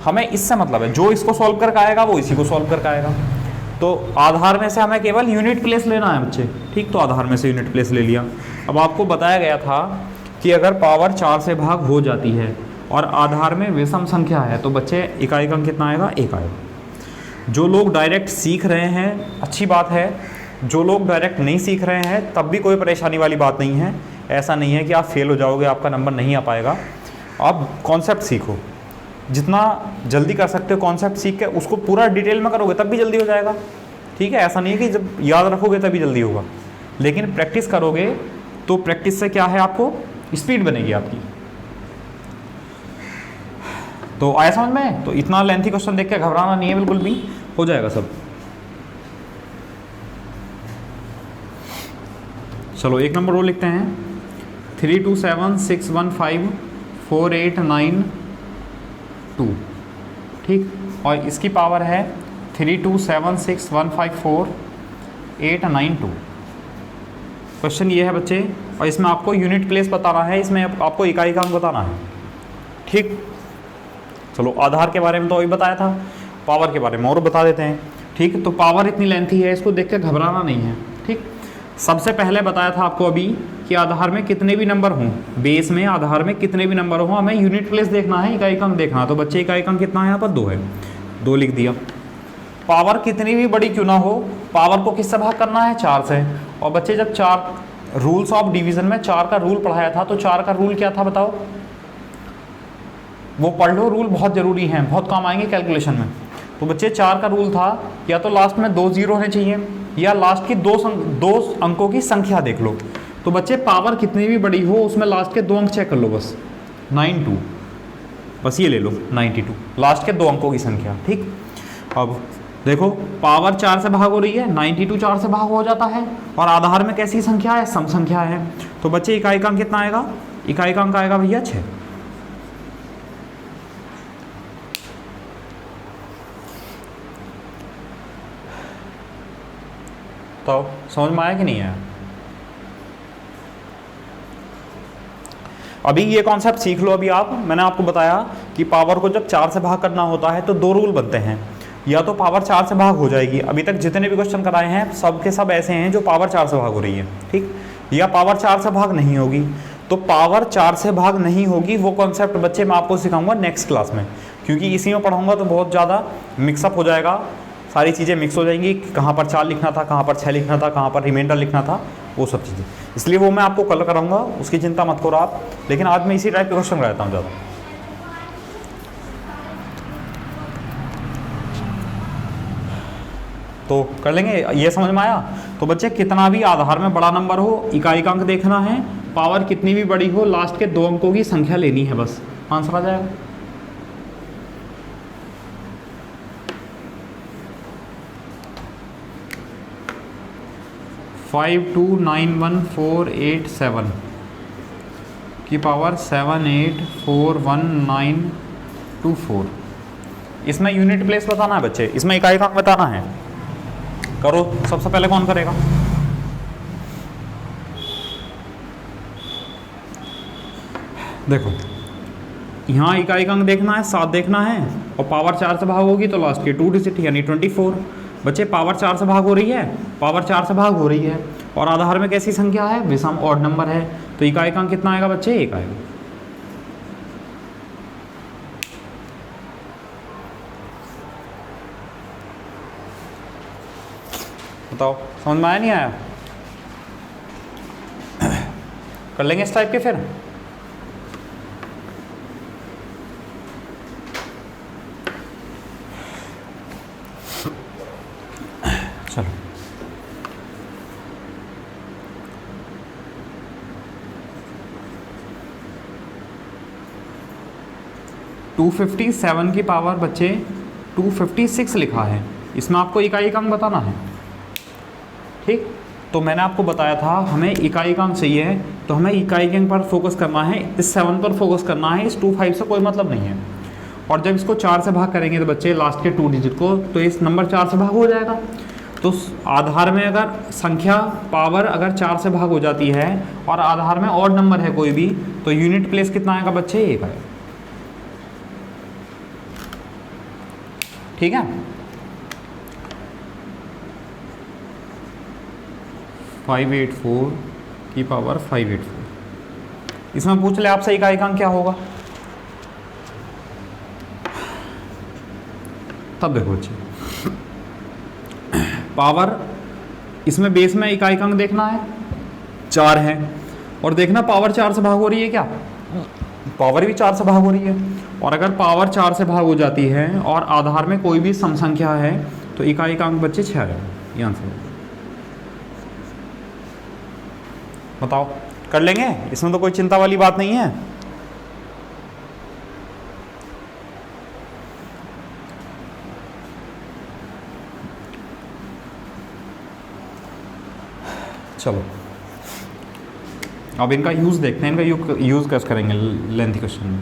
हमें इससे मतलब है जो इसको सॉल्व करके आएगा वो इसी को सॉल्व करके आएगा। तो आधार में से हमें केवल यूनिट प्लेस लेना है बच्चे। ठीक, तो आधार में से यूनिट प्लेस ले लिया। अब आपको बताया गया था कि अगर पावर 4 से भाग हो जाती है और आधार में विषम संख्या है तो बच्चे इकाई का अंक कितना आएगा, 1 आएगा। जो लोग डायरेक्ट सीख रहे हैं अच्छी बात है, जो लोग डायरेक्ट नहीं सीख रहे हैं तब भी कोई परेशानी वाली बात नहीं है। ऐसा नहीं है कि आप फेल हो जाओगे, आपका नंबर नहीं आ पाएगा। आप कॉन्सेप्ट सीखो, जितना जल्दी कर सकते हो कॉन्सेप्ट सीख के उसको पूरा डिटेल में करोगे तब भी जल्दी हो जाएगा। ठीक है, ऐसा नहीं है कि जब याद रखोगे तभी जल्दी होगा, लेकिन प्रैक्टिस करोगे तो प्रैक्टिस से क्या है, आपको स्पीड बनेगी आपकी। तो आया समझ में? तो इतना लेंथी क्वेश्चन देख के घबराना नहीं है बिल्कुल भी, हो जाएगा सब। चलो 1 नंबर वो लिखते हैं 3 2 7 6 1 5 4 8 9 2। ठीक, और इसकी पावर है 3 2 7 6 1 5 4 8 9 2। क्वेश्चन ये है बच्चे, और इसमें आपको यूनिट प्लेस बताना है, इसमें आपको इकाई का अंक बताना है। ठीक, चलो आधार के बारे में तो अभी बताया था, पावर के बारे में और बता देते हैं। ठीक, तो पावर इतनी लेंथी है, इसको देख के घबराना नहीं है। ठीक, सबसे पहले बताया था आपको अभी कि आधार में कितने भी नंबर हों, बेस में आधार में कितने भी नंबर हों, हमें यूनिट प्लेस देखना है, इकाई का अंक देखना है। तो बच्चे इकाई का अंक कितना है यहाँ पर, 2 है, 2 लिख दिया। पावर कितनी भी बड़ी क्यों ना हो, पावर को किससे भाग करना है, 4 से। और बच्चे जब 4 रूल्स ऑफ डिवीजन में 4 का रूल पढ़ाया था, तो 4 का रूल क्या था बताओ, वो पढ़ लो, रूल बहुत ज़रूरी हैं, बहुत काम आएंगे कैलकुलेशन में। तो बच्चे 4 का रूल था, या तो लास्ट में 2 जीरो होने चाहिए, या लास्ट की 2 अंकों की संख्या देख लो। तो बच्चे पावर कितनी भी बड़ी हो उसमें लास्ट के 2 अंक चेक कर लो, बस 92, बस ये ले लो 92, लास्ट के 2 अंकों की संख्या। ठीक, अब देखो पावर 4 से भाग हो रही है, 92 4 से भाग हो जाता है, और आधार में कैसी संख्या है, सम संख्या है। तो बच्चे इकाई का अंक कितना आएगा, इकाई का अंक आएगा भैया 6। तो समझ में आया कि नहीं आया? अभी ये कॉन्सेप्ट सीख लो अभी आप। मैंने आपको बताया कि पावर को जब 4 से भाग करना होता है तो 2 रूल बनते हैं, या तो पावर 4 से भाग हो जाएगी, अभी तक जितने भी क्वेश्चन कराए हैं सब के सब ऐसे हैं जो पावर 4 से भाग हो रही है। ठीक, या पावर 4 से भाग नहीं होगी। तो पावर 4 से भाग नहीं होगी वो कॉन्सेप्ट बच्चे मैं आपको सिखाऊंगा नेक्स्ट क्लास में, क्योंकि इसी में पढ़ाऊंगा तो बहुत ज़्यादा मिक्सअप हो जाएगा, सारी चीज़ें मिक्स हो जाएंगी, कहाँ पर 4 लिखना था, कहाँ पर 6 लिखना था, कहाँ पर रिमाइंडर लिखना था, वो सब चीज़ें। इसलिए वो मैं आपको कल कराऊंगा, उसकी चिंता मत करो आप। लेकिन आज मैं इसी टाइप के क्वेश्चन कराता हूँ ज़्यादा। तो कर लेंगे, ये समझ में आया? तो बच्चे कितना भी आधार में बड़ा नंबर हो, इकाई का अंक देखना है, पावर कितनी भी बड़ी हो, लास्ट के 2 अंकों की संख्या लेनी है, बस आंसर आ जाएगा। फाइव 2 9 1 4 8 7 की पावर 7 8 4 1 9 2 4। इसमें यूनिट प्लेस बताना है बच्चे, इसमें इकाई का अंक बताना है। करो, सबसे पहले कौन करेगा? देखो यहाँ इकाई का अंक देखना है, 7 देखना है, और पावर 4 से भाग होगी तो लास्ट की 2 डिजिट यानी 24। बच्चे पावर 4 से भाग हो रही है, पावर 4 से भाग हो रही है और आधार में कैसी संख्या है, विषम ऑड नंबर है, तो इकाई अंक कितना आएगा बच्चे, 1 आएगा। बताओ समझ में आया नहीं आया? कर लेंगे इस टाइप के फिर। चलो टू 257 की पावर बच्चे 256 लिखा है, इसमें आपको इकाई अंक बताना है। ठीक, तो मैंने आपको बताया था हमें इकाई अंक चाहिए तो हमें इकाई अंक पर फोकस करना है, इस 7 पर फोकस करना है, इस 25 से कोई मतलब नहीं है। और जब इसको 4 से भाग करेंगे तो बच्चे लास्ट के 2 डिजिट को, तो इस नंबर 4 से भाग हो जाएगा। तो आधार में अगर संख्या पावर अगर 4 से भाग हो जाती है और आधार में ऑड नंबर है कोई भी, तो यूनिट प्लेस कितना आएगा बच्चे, 1 आएगा। ठीक है, 584 की पावर 584। इसमें पूछ ले आपसे इकाई अंक क्या होगा, तब देखो बच्चे पावर, इसमें बेस में इकाई अंक देखना है 4 है और देखना पावर 4 से भाग हो रही है क्या, पावर भी 4 से भाग हो रही है। और अगर पावर 4 से भाग हो जाती है और आधार में कोई भी सम संख्या है तो इकाई अंक बच्चे 6 है, ये आंसर है। बताओ कर लेंगे, इसमें तो कोई चिंता वाली बात नहीं है। चलो अब इनका यूज देखते हैं, इनका यूज कैसे करेंगे लेंथी क्वेश्चन में।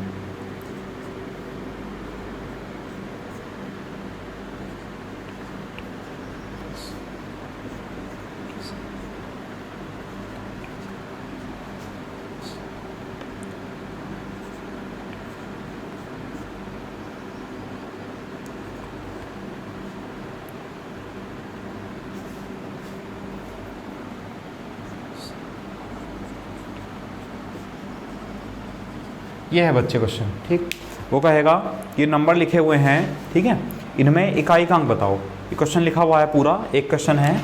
ये है बच्चे क्वेश्चन। ठीक, वो कहेगा ये नंबर लिखे हुए हैं, ठीक है, इनमें इकाई अंक बताओ। ये क्वेश्चन लिखा हुआ है पूरा, एक क्वेश्चन है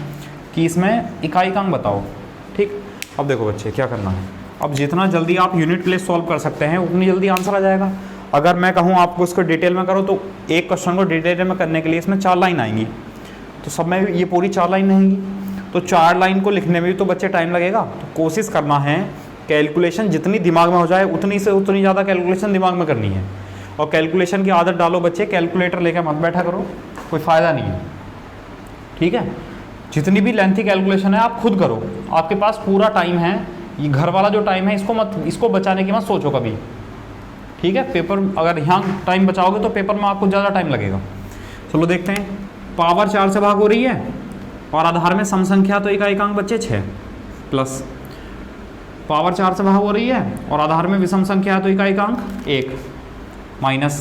कि इसमें इकाई अंक बताओ। ठीक, अब देखो बच्चे क्या करना है, अब जितना जल्दी आप यूनिट प्लेस सॉल्व कर सकते हैं उतनी जल्दी आंसर आ जाएगा। अगर मैं कहूँ आपको इसको डिटेल में करो तो एक क्वेश्चन को डिटेल में करने के लिए इसमें 4 लाइन आएंगी, तो सब में ये पूरी 4 लाइन रहेंगी, तो 4 लाइन को लिखने में भी तो बच्चे टाइम लगेगा। तो कोशिश करना है कैलकुलेशन जितनी दिमाग में हो जाए उतनी से उतनी ज़्यादा कैलकुलेशन दिमाग में करनी है। और कैलकुलेशन की आदत डालो बच्चे, कैलकुलेटर लेकर मत बैठा करो, कोई फ़ायदा नहीं है। ठीक है, जितनी भी लेंथी कैलकुलेशन है आप खुद करो, आपके पास पूरा टाइम है। ये घर वाला जो टाइम है इसको बचाने की मत सोचो कभी। ठीक है, पेपर अगर यहाँ टाइम बचाओगे तो पेपर में आपको ज़्यादा टाइम लगेगा। चलो देखते हैं, पावर 4 से भाग हो रही है और आधार में सम संख्या तो इकाई अंक बच्चे 6 प्लस पावर 4 से भाग हो रही है और आधार में विषम संख्या है तो इकाई अंक 1 माइनस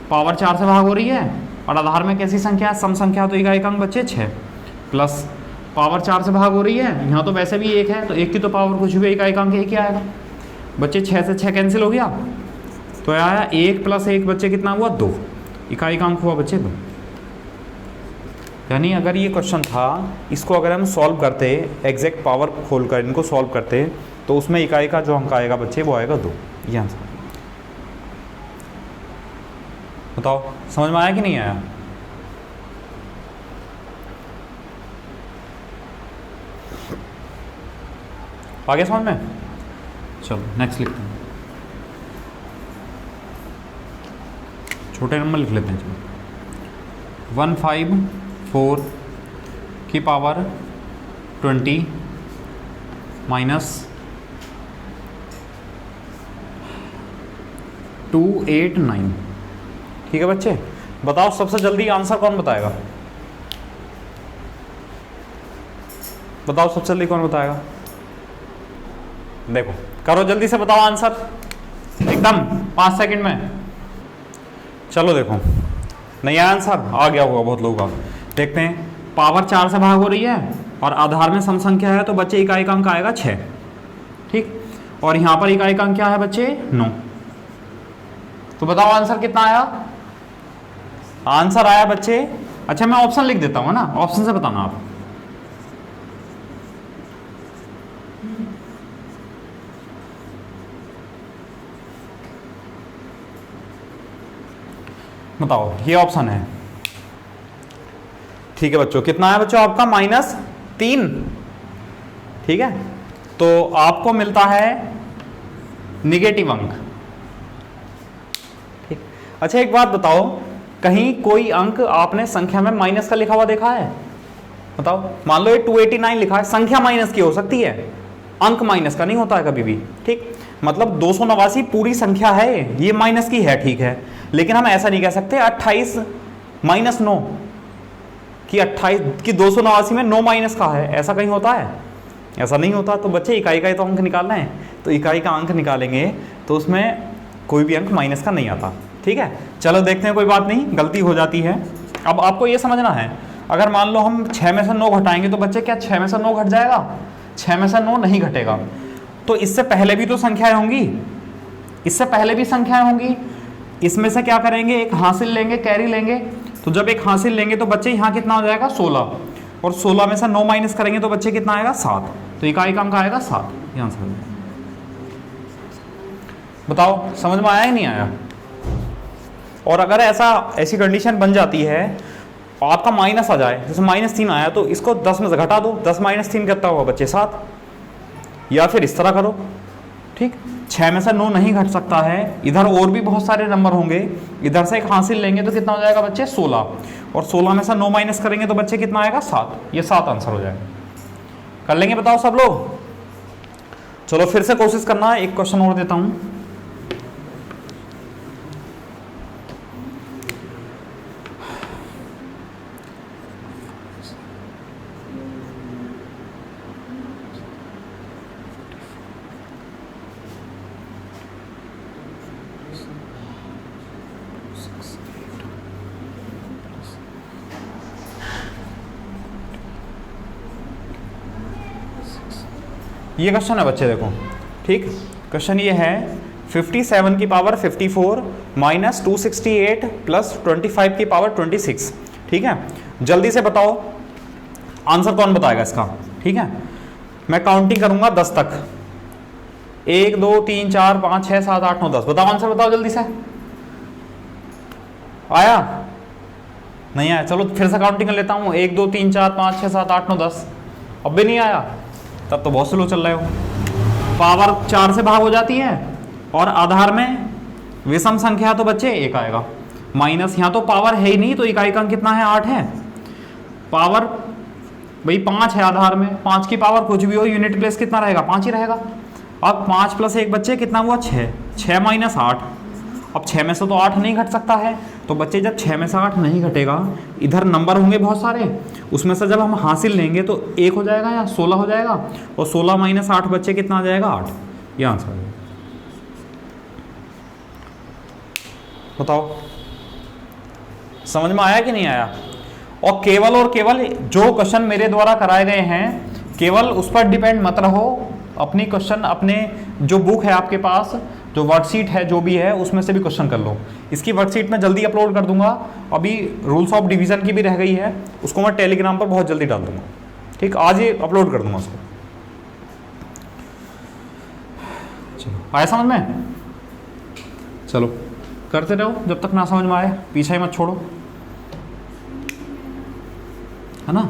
पावर 4 से भाग हो रही है और आधार में कैसी संख्या है, सम संख्या तो इकाई अंक बच्चे 6 प्लस पावर 4 से भाग हो रही है, यहाँ तो वैसे भी 1 है तो 1 की तो पावर कुछ भी, इकाई अंक 1 ही आएगा। बच्चे 6 से 6 कैंसिल हो गया तो आया 1 प्लस 1 बच्चे कितना हुआ 2, इकाई अंक हुआ बच्चे 2। यानी अगर ये क्वेश्चन था, इसको अगर हम सॉल्व करते एग्जैक्ट पावर खोलकर इनको सॉल्व करते तो उसमें इकाई का जो अंक आएगा बच्चे वो आएगा 2, ये आंसर। बताओ समझ में आया कि नहीं आया? आगे समझ में? चलो नेक्स्ट लिखते हैं, छोटे नंबर लिख लेते हैं। चलो 154 की पावर 20 माइनस 289। ठीक है बच्चे, बताओ सबसे जल्दी आंसर कौन बताएगा? बताओ सबसे जल्दी कौन बताएगा? देखो करो जल्दी से, बताओ आंसर एकदम 5 सेकंड में। चलो देखो नहीं आया आंसर? आ गया होगा बहुत लोगों का। देखते हैं, पावर 4 से भाग हो रही है और आधार में सम संख्या है, तो बच्चे इकाई का अंक आएगा 6, ठीक। और यहाँ पर इकाई का अंक क्या है बच्चे? 9। तो बताओ आंसर कितना आया? आंसर आया बच्चे, अच्छा मैं ऑप्शन लिख देता हूँ ना, ऑप्शन से बताना आप। बताओ, ये ऑप्शन है, ठीक है बच्चों। कितना है बच्चों आपका? -3, ठीक है। तो आपको मिलता है निगेटिव अंक, ठीक। अच्छा एक बात बताओ, कहीं कोई अंक आपने संख्या में माइनस का लिखा हुआ देखा है? बताओ, मान लो ये 289 लिखा है, संख्या माइनस की हो सकती है, अंक माइनस का नहीं होता है कभी भी, ठीक। मतलब 289 पूरी संख्या है, ये माइनस की है, ठीक है, लेकिन हम ऐसा नहीं कह सकते 28 - 9 कि 28 की 289 में 9 माइनस का है, ऐसा कहीं होता है? ऐसा नहीं होता। तो बच्चे इकाई का तो अंक निकालना है, तो इकाई का अंक निकालेंगे तो उसमें कोई भी अंक माइनस का नहीं आता, ठीक है। चलो देखते हैं, कोई बात नहीं, गलती हो जाती है। अब आपको ये समझना है, अगर मान लो हम 6 में से 9 घटाएंगे तो बच्चे क्या 6 में से 9 घट जाएगा? 6 में से 9 नहीं घटेगा। तो इससे पहले भी तो संख्याएं होंगी, इससे पहले भी संख्याएं होंगी, इसमें से क्या करेंगे? एक हासिल लेंगे, कैरी लेंगे। तो जब एक हासिल लेंगे तो बच्चे यहाँ कितना हो जाएगा? 16, और 16 में से 9 माइनस करेंगे तो बच्चे कितना आएगा? 7। तो इकाई का अंक आएगा 7, ये आंसर है। बताओ समझ में आया ही नहीं आया? और अगर ऐसी कंडीशन बन जाती है और आपका माइनस आ जाए, जैसे -3 आया, तो इसको 10 में से घटा दो, 10 - 3 कितना होगा बच्चे? 7। या फिर इस तरह करो, ठीक। 6 में से 9 नहीं घट सकता है, इधर और भी बहुत सारे नंबर होंगे, इधर से एक हासिल लेंगे तो कितना हो जाएगा बच्चे? 16, और 16 में से 9 माइनस करेंगे तो बच्चे कितना आएगा? 7। ये 7 आंसर हो जाएगा। कर लेंगे बताओ सब लोग? चलो फिर से कोशिश करना, एक क्वेश्चन और देता हूं। ये क्वेश्चन है बच्चे, देखो, ठीक। क्वेश्चन ये है 57 की पावर 54 - 268 + 25 की पावर 26, ठीक है। जल्दी से बताओ आंसर कौन बताएगा इसका, ठीक है। मैं काउंटिंग करूंगा 10 तक, 1 2 3 4 5 6 7 8 9 10। बताओ आंसर, बताओ जल्दी से। आया? नहीं आया? चलो फिर से काउंटिंग कर लेता हूँ, 1 2 3 4 5 6 7 8 9 10। अब भी नहीं आया? तब तो बहुत स्लो चल रहे हो। पावर 4 से भाग हो जाती है और आधार में विषम संख्या तो बच्चे 1 आएगा, माइनस यहाँ तो पावर है ही नहीं, तो इकाई का अंक कितना है? 8 है। पावर भाई 5 है आधार में, 5 की पावर कुछ भी हो, यूनिट प्लेस कितना रहेगा? 5 ही रहेगा। अब 5 + 1 बच्चे कितना हुआ? 6, 6 - 8। अब 6 में से तो 8 नहीं घट सकता है, तो बच्चे जब 6 में से 8 नहीं घटेगा, इधर नंबर होंगे बहुत सारे, उसमें से जब हम हासिल लेंगे तो 1 हो जाएगा या 16 हो जाएगा, और 16 - 8 बच्चे कितना आ जाएगा? 8। ये आंसर है। बताओ समझ में आया कि नहीं आया? और केवल जो क्वेश्चन मेरे द्वारा कराए गए हैं, केवल उस पर डिपेंड मत रहो। अपनी क्वेश्चन, अपने जो बुक है आपके पास, जो वर्कशीट है, जो भी है, उसमें से भी क्वेश्चन कर लो। इसकी वर्कशीट मैं जल्दी अपलोड कर दूंगा, अभी रूल्स ऑफ डिवीजन की भी रह गई है, उसको मैं टेलीग्राम पर बहुत जल्दी डाल दूंगा, ठीक। आज ही अपलोड कर दूंगा उसको। चलो आया समझ में? चलो करते रहो जब तक ना समझ में आए, पीछे ही मत छोड़ो, है ना।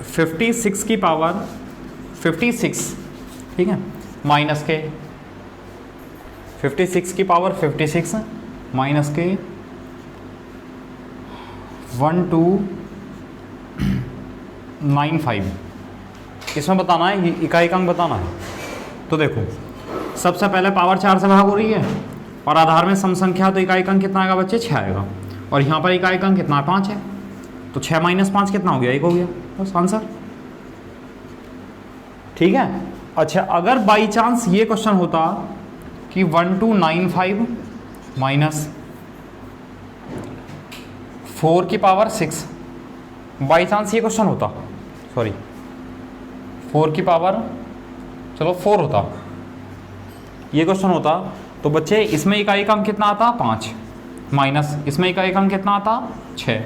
(56 की पावर 56, ठीक है, माइनस के 56 की पावर 56 माइनस के 1295, इसमें बताना है, इकाई का अंक बताना है। तो देखो सबसे पहले पावर 4 से भाग हो रही है और आधार में सम संख्या, तो इकाई का अंक कितना आएगा बच्चे? 6 आएगा, और यहाँ पर इकाई का अंक कितना है? 5 है, तो 6 - 5 कितना हो गया? 1 हो गया, बस आंसर, ठीक है। अच्छा अगर बाई चांस ये क्वेश्चन होता कि 1295 माइनस 4 की पावर 6, बाई चांस ये क्वेश्चन होता, सॉरी 4 की पावर चलो 4 होता, ये क्वेश्चन होता, तो बच्चे इसमें इकाई अंक कितना आता 5 माइनस इसमें इकाई अंक कितना आता 6,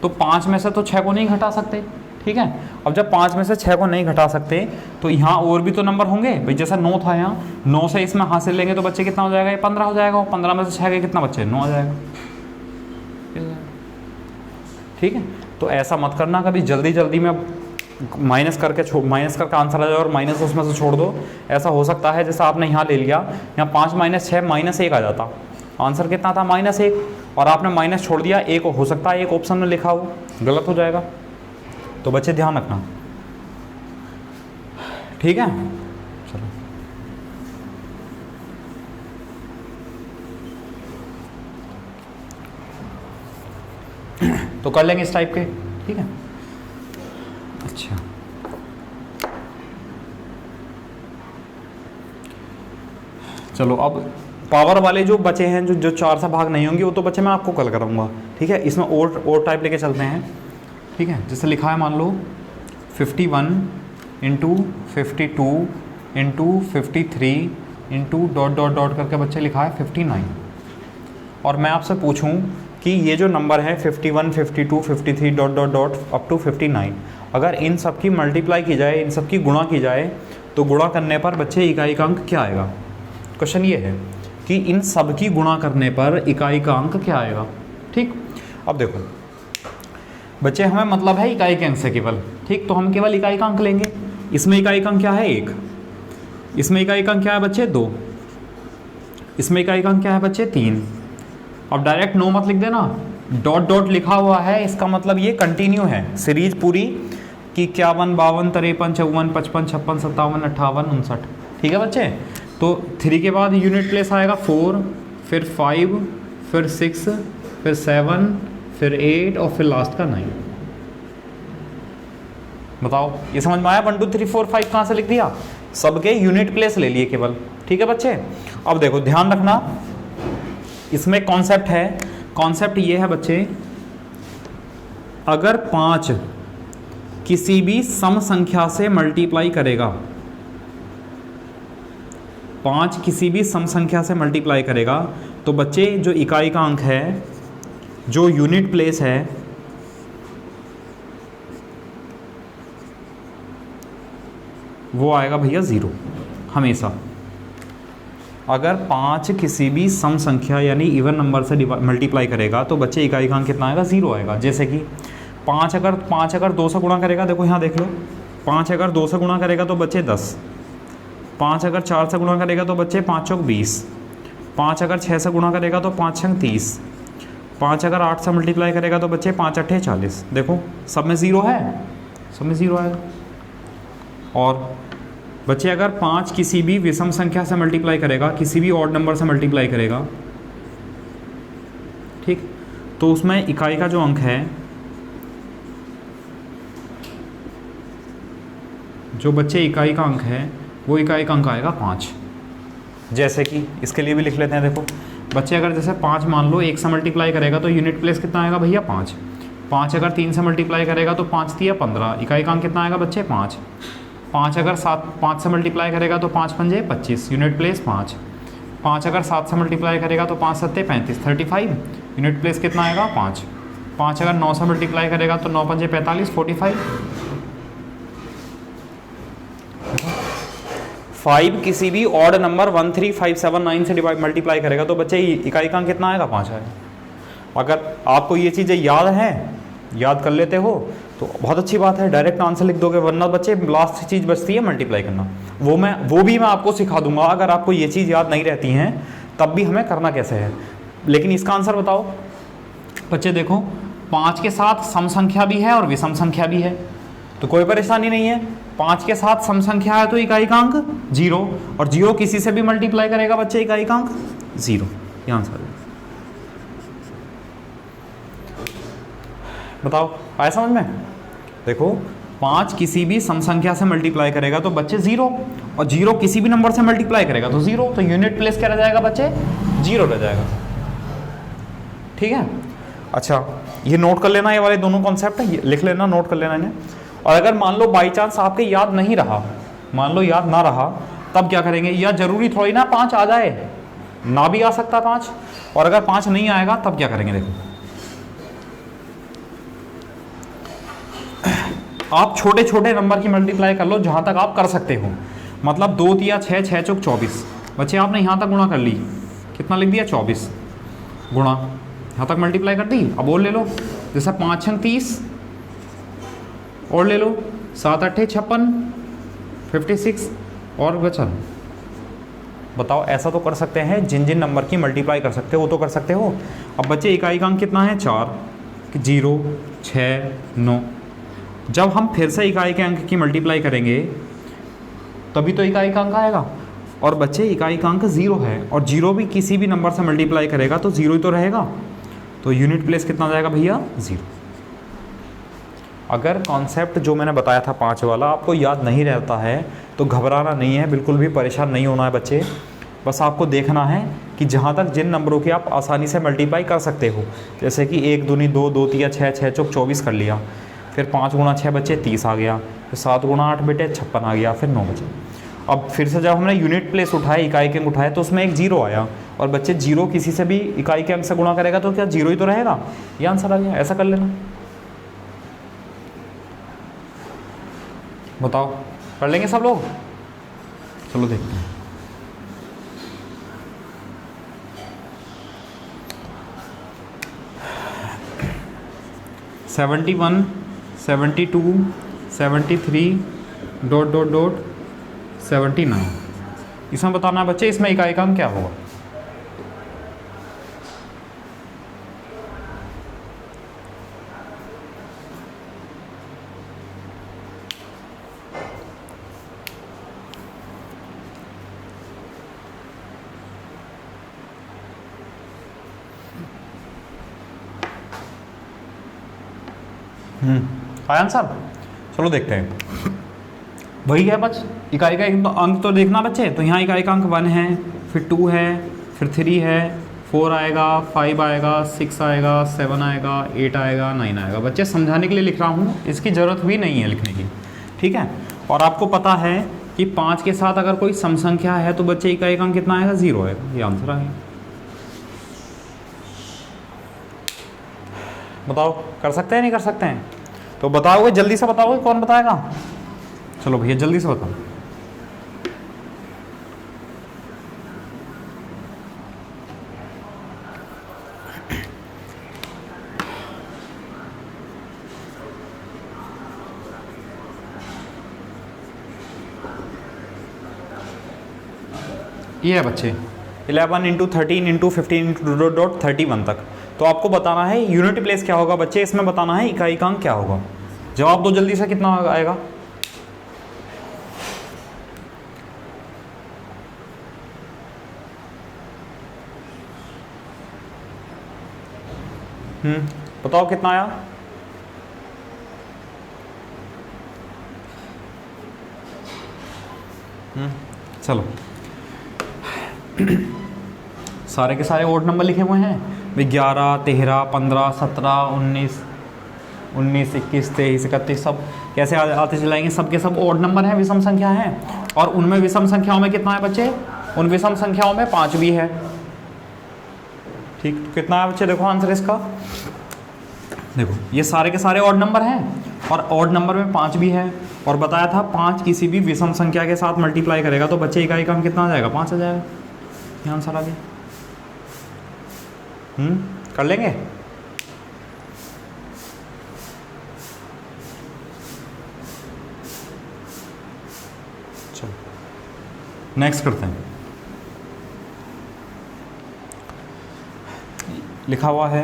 तो 5 में से तो 6 को नहीं घटा सकते, ठीक है। अब जब 5 में से 6 को नहीं घटा सकते तो यहाँ और भी तो नंबर होंगे भाई, जैसा 9 था यहाँ, 9 से इसमें हासिल लेंगे तो बच्चे कितना हो जाएगा, ये 15 हो जाएगा, 15 में से 6 के कितना बच्चे 9 आ जाएगा, ठीक है। तो ऐसा मत करना कभी जल्दी जल्दी में माइनस करके आंसर आ जाए और माइनस उसमें से छोड़ दो। ऐसा हो सकता है जैसा आपने यहाँ ले लिया, यहाँ 5 माइनस 6 -1 आ जाता, आंसर कितना था -1, और आपने माइनस छोड़ दिया, एक हो सकता है एक ऑप्शन में लिखा हो, गलत हो जाएगा। तो बच्चे ध्यान रखना, ठीक है। चलो तो कर लेंगे इस टाइप के, ठीक है। अच्छा चलो अब पावर वाले जो बचे हैं, जो 4 से भाग नहीं होंगे, वो तो बच्चे मैं आपको कल कराऊंगा, ठीक है। इसमें और टाइप लेके चलते हैं, ठीक है। जैसे लिखा है मान लो 51 into 52 into 53 into dot dot dot करके बच्चे लिखा है 59, और मैं आपसे पूछूं कि ये जो नंबर है 51, 52, 53 dot dot dot up to 59, अगर इन सब की मल्टीप्लाई की जाए, इन सब की गुणा की जाए, तो गुणा करने पर बच्चे इकाई का अंक क्या आएगा। क्वेश्चन ये है कि इन सब की गुणा करने पर इकाई का अंक क्या आएगा, ठीक। अब देखो बच्चे, हमें मतलब है इकाई के अंक से केवल, ठीक, तो हम केवल इकाई का अंक लेंगे। इसमें इकाई का अंक क्या है 1, इसमें इकाई का अंक क्या है बच्चे 2, इसमें इकाई का अंक क्या है बच्चे 3। अब डायरेक्ट 9 मत लिख देना, डॉट डॉट लिखा हुआ है, इसका मतलब ये कंटिन्यू है सीरीज पूरी कि 51, 52, 53, 54, 55, 56, 57, 58, 59, ठीक है बच्चे। तो 3 के बाद यूनिट प्लेस आएगा 4, फिर 5, फिर 6, फिर 7, फिर 8 और फिर लास्ट का 9। बताओ ये समझ में आया? 1 2 3 4 5 कहाँ से लिख दिया, सबके यूनिट प्लेस ले लिए केवल, ठीक है बच्चे। अब देखो ध्यान रखना, इसमें कॉन्सेप्ट है, कॉन्सेप्ट ये है बच्चे, अगर 5 किसी भी सम संख्या से मल्टीप्लाई करेगा, 5 किसी भी सम संख्या से मल्टीप्लाई करेगा, तो बच्चे जो इकाई का अंक है, जो यूनिट प्लेस है, वो आएगा भैया 0 हमेशा। अगर 5 किसी भी सम संख्या यानी इवन नंबर से मल्टीप्लाई करेगा तो बच्चे इकाई का अंक कितना आएगा 0 आएगा। जैसे कि 5 अगर 2 से गुणा करेगा, देखो यहाँ देख लो, 5 अगर 2 से गुणा करेगा तो बच्चे 10, 5 अगर 4 से गुणा करेगा तो बच्चे 5 चौक 20, 5 अगर 6 से गुणा करेगा तो 5 छंग 30, 5 अगर 8 से मल्टीप्लाई करेगा तो बच्चे 5 अट्ठे 40। देखो सब में 0 है, सब में 0 आएगा। और बच्चे अगर 5 किसी भी विषम संख्या से मल्टीप्लाई करेगा, किसी भी ऑड नंबर से मल्टीप्लाई करेगा, ठीक, तो उसमें इकाई का जो अंक है, जो बच्चे इकाई का अंक है, वो इकाई का अंक आएगा 5। जैसे कि इसके लिए भी लिख लेते हैं। देखो बच्चे अगर जैसे 5 मान लो 1 से मल्टीप्लाई करेगा तो यूनिट प्लेस कितना आएगा भैया 5। 5 अगर 3 से मल्टीप्लाई करेगा तो 5 3 15, इकाई का अंक कितना आएगा बच्चे 5। 5 अगर 5 से मल्टीप्लाई करेगा तो 5 पंजे 25, यूनिट प्लेस 5। 5 अगर 7 से मल्टीप्लाई करेगा तो 5 सत्ते 35, 35, यूनिट प्लेस कितना आएगा 5। 5 अगर 9 से मल्टीप्लाई करेगा तो 9 पंजे 45, 45। 5 किसी भी ऑड नंबर 1 3 5 7 9 से मल्टीप्लाई करेगा तो बच्चे इकाई का अंक कितना आएगा 5 आएगा। अगर आपको ये चीज़ें याद हैं, याद कर लेते हो तो बहुत अच्छी बात है, डायरेक्ट आंसर लिख दोगे, वरना बच्चे लास्ट चीज़ बचती है मल्टीप्लाई करना, वो भी मैं आपको सिखा दूंगा। अगर आपको ये चीज़ याद नहीं रहती हैं तब भी हमें करना कैसे है। लेकिन इसका आंसर बताओ बच्चे। देखो 5 के साथ सम संख्या भी है और विषम संख्या भी है, तो कोई परेशानी नहीं है। 5 के साथ सम संख्या है तो इकाई का अंक 0, और 0 किसी से भी मल्टीप्लाई करेगा बच्चे इकाई का अंक 0। ये आंसर है। बताओ आया समझ में? देखो 5 किसी भी सम संख्या से मल्टीप्लाई करेगा तो बच्चे 0, और जीरो किसी भी नंबर से मल्टीप्लाई करेगा तो जीरो, तो यूनिट प्लेस क्या रह जाएगा बच्चे, जीरो रह जाएगा। ठीक है, अच्छा ये नोट कर लेना, ये वाले दोनों कॉन्सेप्ट है, लिख लेना, नोट कर लेना इन्हें। और अगर मान लो बाई चांस आपके याद नहीं रहा, मान लो याद ना रहा, तब क्या करेंगे, या जरूरी थोड़ी ना 5 आ जाए, ना भी आ सकता 5, और अगर 5 नहीं आएगा तब क्या करेंगे, देखो आप छोटे छोटे नंबर की मल्टीप्लाई कर लो जहां तक आप कर सकते हो, मतलब 2 तिया 6, 6 चौक 24, बच्चे आपने यहां तक गुणा कर ली, कितना लिख दिया 24 गुणा, यहां तक मल्टीप्लाई कर दी। अब और ले लो, जैसा 5 छंग 30, और ले लो 7 8 56 56, और बचा, बताओ ऐसा तो कर सकते हैं, जिन जिन नंबर की मल्टीप्लाई कर सकते हो वो तो कर सकते हो। अब बच्चे इकाई का अंक कितना है 4, 0 6 9, जब हम फिर से इकाई के अंक की मल्टीप्लाई करेंगे तभी तो इकाई का अंक आएगा, और बच्चे इकाई का अंक 0 है, और 0 भी किसी भी नंबर से मल्टीप्लाई करेगा तो 0 ही तो रहेगा, तो यूनिट प्लेस कितना आ जाएगा भैया 0। अगर कॉन्सेप्ट जो मैंने बताया था 5 वाला आपको याद नहीं रहता है तो घबराना नहीं है, बिल्कुल भी परेशान नहीं होना है बच्चे, बस आपको देखना है कि जहाँ तक जिन नंबरों की आप आसानी से मल्टीप्लाई कर सकते हो, जैसे कि 1 दूनी 2, 2 तिया 6, 6 चौक 24 कर लिया, फिर 5 गुणा 6 बच्चे 30 आ गया, फिर 7 गुणा 8 बेटे 56 आ गया, फिर 9 बचे। अब फिर से जब हमने यूनिट प्लेस उठाए, इकाई के अंक उठाए, तो उसमें एक 0 आया, और बच्चे 0 किसी से भी इकाई के अंक से गुणा करेगा तो क्या 0 ही तो रहेगा, ये आंसर आ गया। ऐसा कर लेना, बताओ कर लेंगे सब लोग, चलो देखते हैं। (71) 72 73 ... 79, इसमें बताना है बच्चे इसमें इकाई का अंक क्या होगा। आया आंसर, चलो देखते हैं। वही है बस, इकाई का अंक तो देखना बच्चे, तो यहाँ इकाई का अंक 1 है, फिर 2 है, फिर 3 है, 4 आएगा, 5 आएगा, 6 आएगा, 7 आएगा, 8 आएगा, 9 आएगा। बच्चे समझाने के लिए लिख रहा हूँ, इसकी ज़रूरत भी नहीं है लिखने की, ठीक है। और आपको पता है कि 5 के साथ अगर कोई सम संख्या है तो बच्चे इकाई का अंक कितना आएगा, 0 आएगा, ये आंसर आएगा। बताओ कर सकते हैं नहीं कर सकते हैं, तो बताओगे जल्दी से, बताओगे कौन बताएगा, चलो भैया जल्दी से बताओ। ये है बच्चे 11 इंटू 13 इंटू 15 इंटू डॉट 31 तक, तो आपको बताना है यूनिट प्लेस क्या होगा बच्चे, इसमें बताना है इकाई का अंक क्या होगा। जवाब दो जल्दी से, कितना आएगा, बताओ कितना आया, चलो सारे के सारे ओड नंबर लिखे हुए हैं भाई, 11 13 15 17 19 19 21 23 31, सब कैसे आते चलाएंगे, सब के सब ओड नंबर हैं, विषम संख्या हैं, और उनमें विषम संख्याओं में कितना है बच्चे, उन विषम संख्याओं में 5 भी है, ठीक। तो कितना है बच्चे, देखो आंसर इसका, देखो ये सारे के सारे ऑड नंबर हैं, और ऑड नंबर में 5 भी है, और बताया था 5 किसी भी विषम संख्या के साथ मल्टीप्लाई करेगा तो बच्चे इकाई का अंक कितना आ जाएगा, 5 आ जाएगा, ये आंसर आ गया। कर लेंगे, चलो नेक्स्ट करते हैं। लिखा हुआ है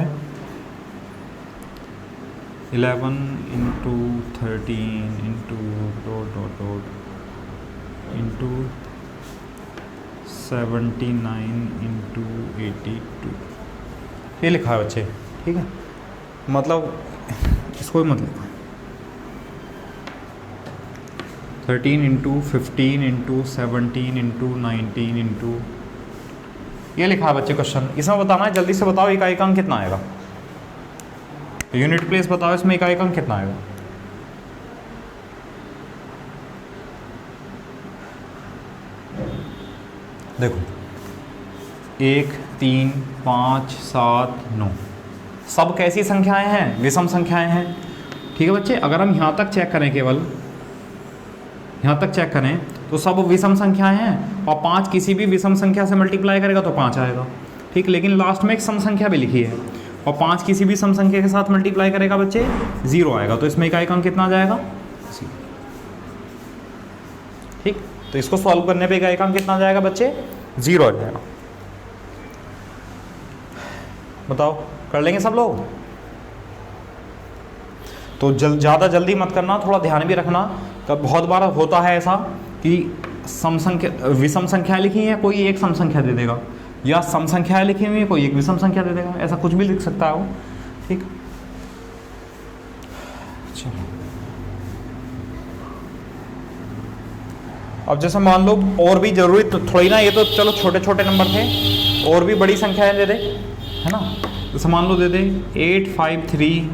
11 into 13 into dot into 79 into 82, ये लिखा है बच्चे, ठीक है। मतलब इसको भी मत लिखो, 13 इंटू 15 इंटू 17 इंटू 19 इंटू, ये लिखा है बच्चे क्वेश्चन। इसमें बताना है, जल्दी से बताओ इकाई का अंक कितना आएगा। यूनिट प्लेस बताओ, इसमें इकाई का अंक कितना आएगा। देखो 1 3 5 7 9 सब कैसी संख्याएं हैं, विषम संख्याएं हैं। ठीक है बच्चे, अगर हम यहाँ तक चेक करें, केवल यहाँ तक चेक करें तो सब विषम संख्याएं हैं, और 5 किसी भी विषम संख्या से मल्टीप्लाई करेगा तो 5 आएगा। ठीक, लेकिन लास्ट में एक सम संख्या भी लिखी है, और 5 किसी भी सम संख्या के साथ मल्टीप्लाई करेगा बच्चे 0 आएगा, तो इसमें इकाई का अंक कितना आ जाएगा। ठीक, तो इसको सॉल्व करने पे इकाई का अंक कितना आ जाएगा बच्चे, 0 आ जाएगा। बताओ कर लेंगे सब लोग। तो ज़्यादा जल्दी मत करना, थोड़ा ध्यान भी रखना। कब बहुत बार होता है ऐसा कि सम संख्या विषम संख्या लिखी है, कोई एक सम संख्या दे देगा, या सम संख्या लिखी हुई है, कोई एक विषम संख्या दे देगा, ऐसा कुछ भी लिख सकता है वो। ठीक, चलो अब जैसे मान लो और भी जरूरी तो थोड़ी ना, ये तो चलो छोटे छोटे नंबर थे, और भी बड़ी संख्याएं दे दे, है ना। जैसे मान लो दे दे 8 5 3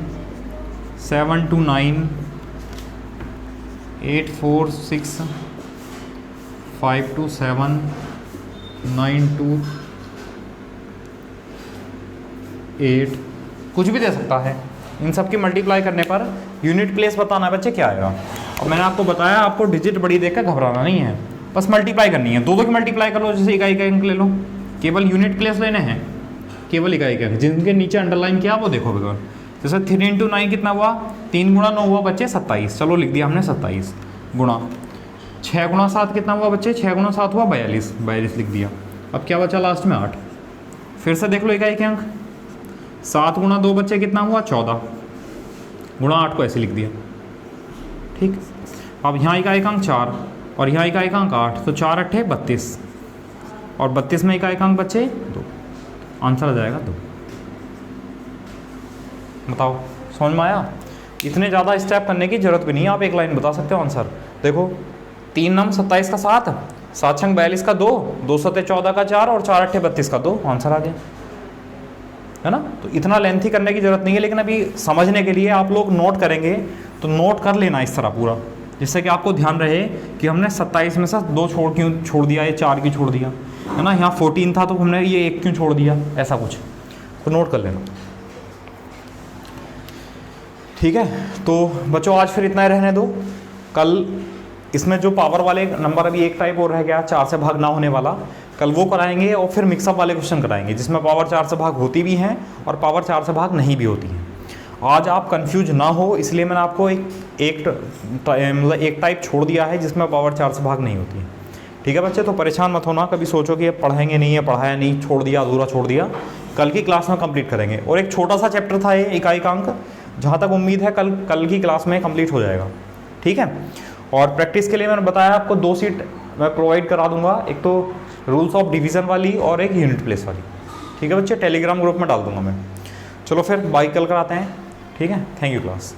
7 2 9 8 4 6 5 2 7 9 2 8, कुछ भी दे सकता है। इन सब की मल्टीप्लाई करने पर यूनिट प्लेस बताना है बच्चे क्या आएगा। और मैंने आपको बताया, आपको डिजिट बड़ी देखकर घबराना नहीं है, बस मल्टीप्लाई करनी है। दो दो की मल्टीप्लाई कर लो, जैसे इकाई का अंक ले लो, केवल यूनिट प्लेस लेने हैं, केवल इकाई का अंक। जिनके नीचे अंडरलाइन किया वो देखो बिल्कुल। जैसे 3 इंटू 9 कितना हुआ, 3 गुणा 9 हुआ बच्चे 27, चलो लिख दिया हमने 27 गुणा 6 गुणा 7 कितना हुआ बच्चे, 6 गुणा 7 हुआ 42, 42 लिख दिया। अब क्या बचा लास्ट में 8। फिर से देख लो इकाई के अंक, 7 गुणा 2 बच्चे कितना हुआ 14 गुणा 8 को ऐसे लिख दिया। ठीक, अब यहाँ इकाई का अंक 4 और यहाँ इकाई का अंक 8, तो 4 8 32, और 32 में इकाई का अंक बच्चे 2, आंसर आ जाएगा 2। बताओ समझ में आया। इतने ज़्यादा स्टेप करने की जरूरत भी नहीं है, आप एक लाइन बता सकते हो आंसर। देखो 3 नम 27 का 7, 7 छंग 42 का 2, 2 सते 14 का 4, और 4 8 32 का 2, आंसर आ गया, है ना। तो इतना लेंथी करने की जरूरत नहीं है, लेकिन अभी समझने के लिए आप लोग नोट करेंगे तो नोट कर लेना इस तरह पूरा, जिससे कि आपको ध्यान रहे कि हमने 27 में से 2 क्यों छोड़ दिया, ये 4 क्यों छोड़ दिया, है ना। यहाँ 14 था तो हमने ये 1 क्यों छोड़ दिया, ऐसा कुछ तो नोट कर लेना। ठीक है, तो बच्चों आज फिर इतना ही रहने दो। कल इसमें जो पावर वाले नंबर, अभी एक टाइप और रह गया 4 से भाग ना होने वाला, कल वो कराएंगे, और फिर मिक्सअप वाले क्वेश्चन कराएंगे जिसमें पावर 4 से भाग होती भी हैं और पावर 4 से भाग नहीं भी होती हैं। आज आप कंफ्यूज ना हो इसलिए मैंने आपको एक टाइप छोड़ दिया है जिसमें पावर 4 से भाग नहीं होती है। ठीक है बच्चे, तो परेशान मत होना, कभी सोचो कि पढ़ाएंगे नहीं है, पढ़ाया नहीं, छोड़ दिया, अधूरा छोड़ दिया, कल की क्लास में कंप्लीट करेंगे। और एक छोटा सा चैप्टर था ये इकाई का अंक, जहाँ तक उम्मीद है कल की क्लास में कंप्लीट हो जाएगा। ठीक है, और प्रैक्टिस के लिए मैंने बताया आपको 2 सीट मैं प्रोवाइड करा दूंगा, एक तो रूल्स ऑफ डिवीज़न वाली और एक यूनिट प्लेस वाली। ठीक है बच्चे, टेलीग्राम ग्रुप में डाल दूंगा मैं। चलो फिर बाय कल कराते हैं। ठीक है, थैंक यू क्लास।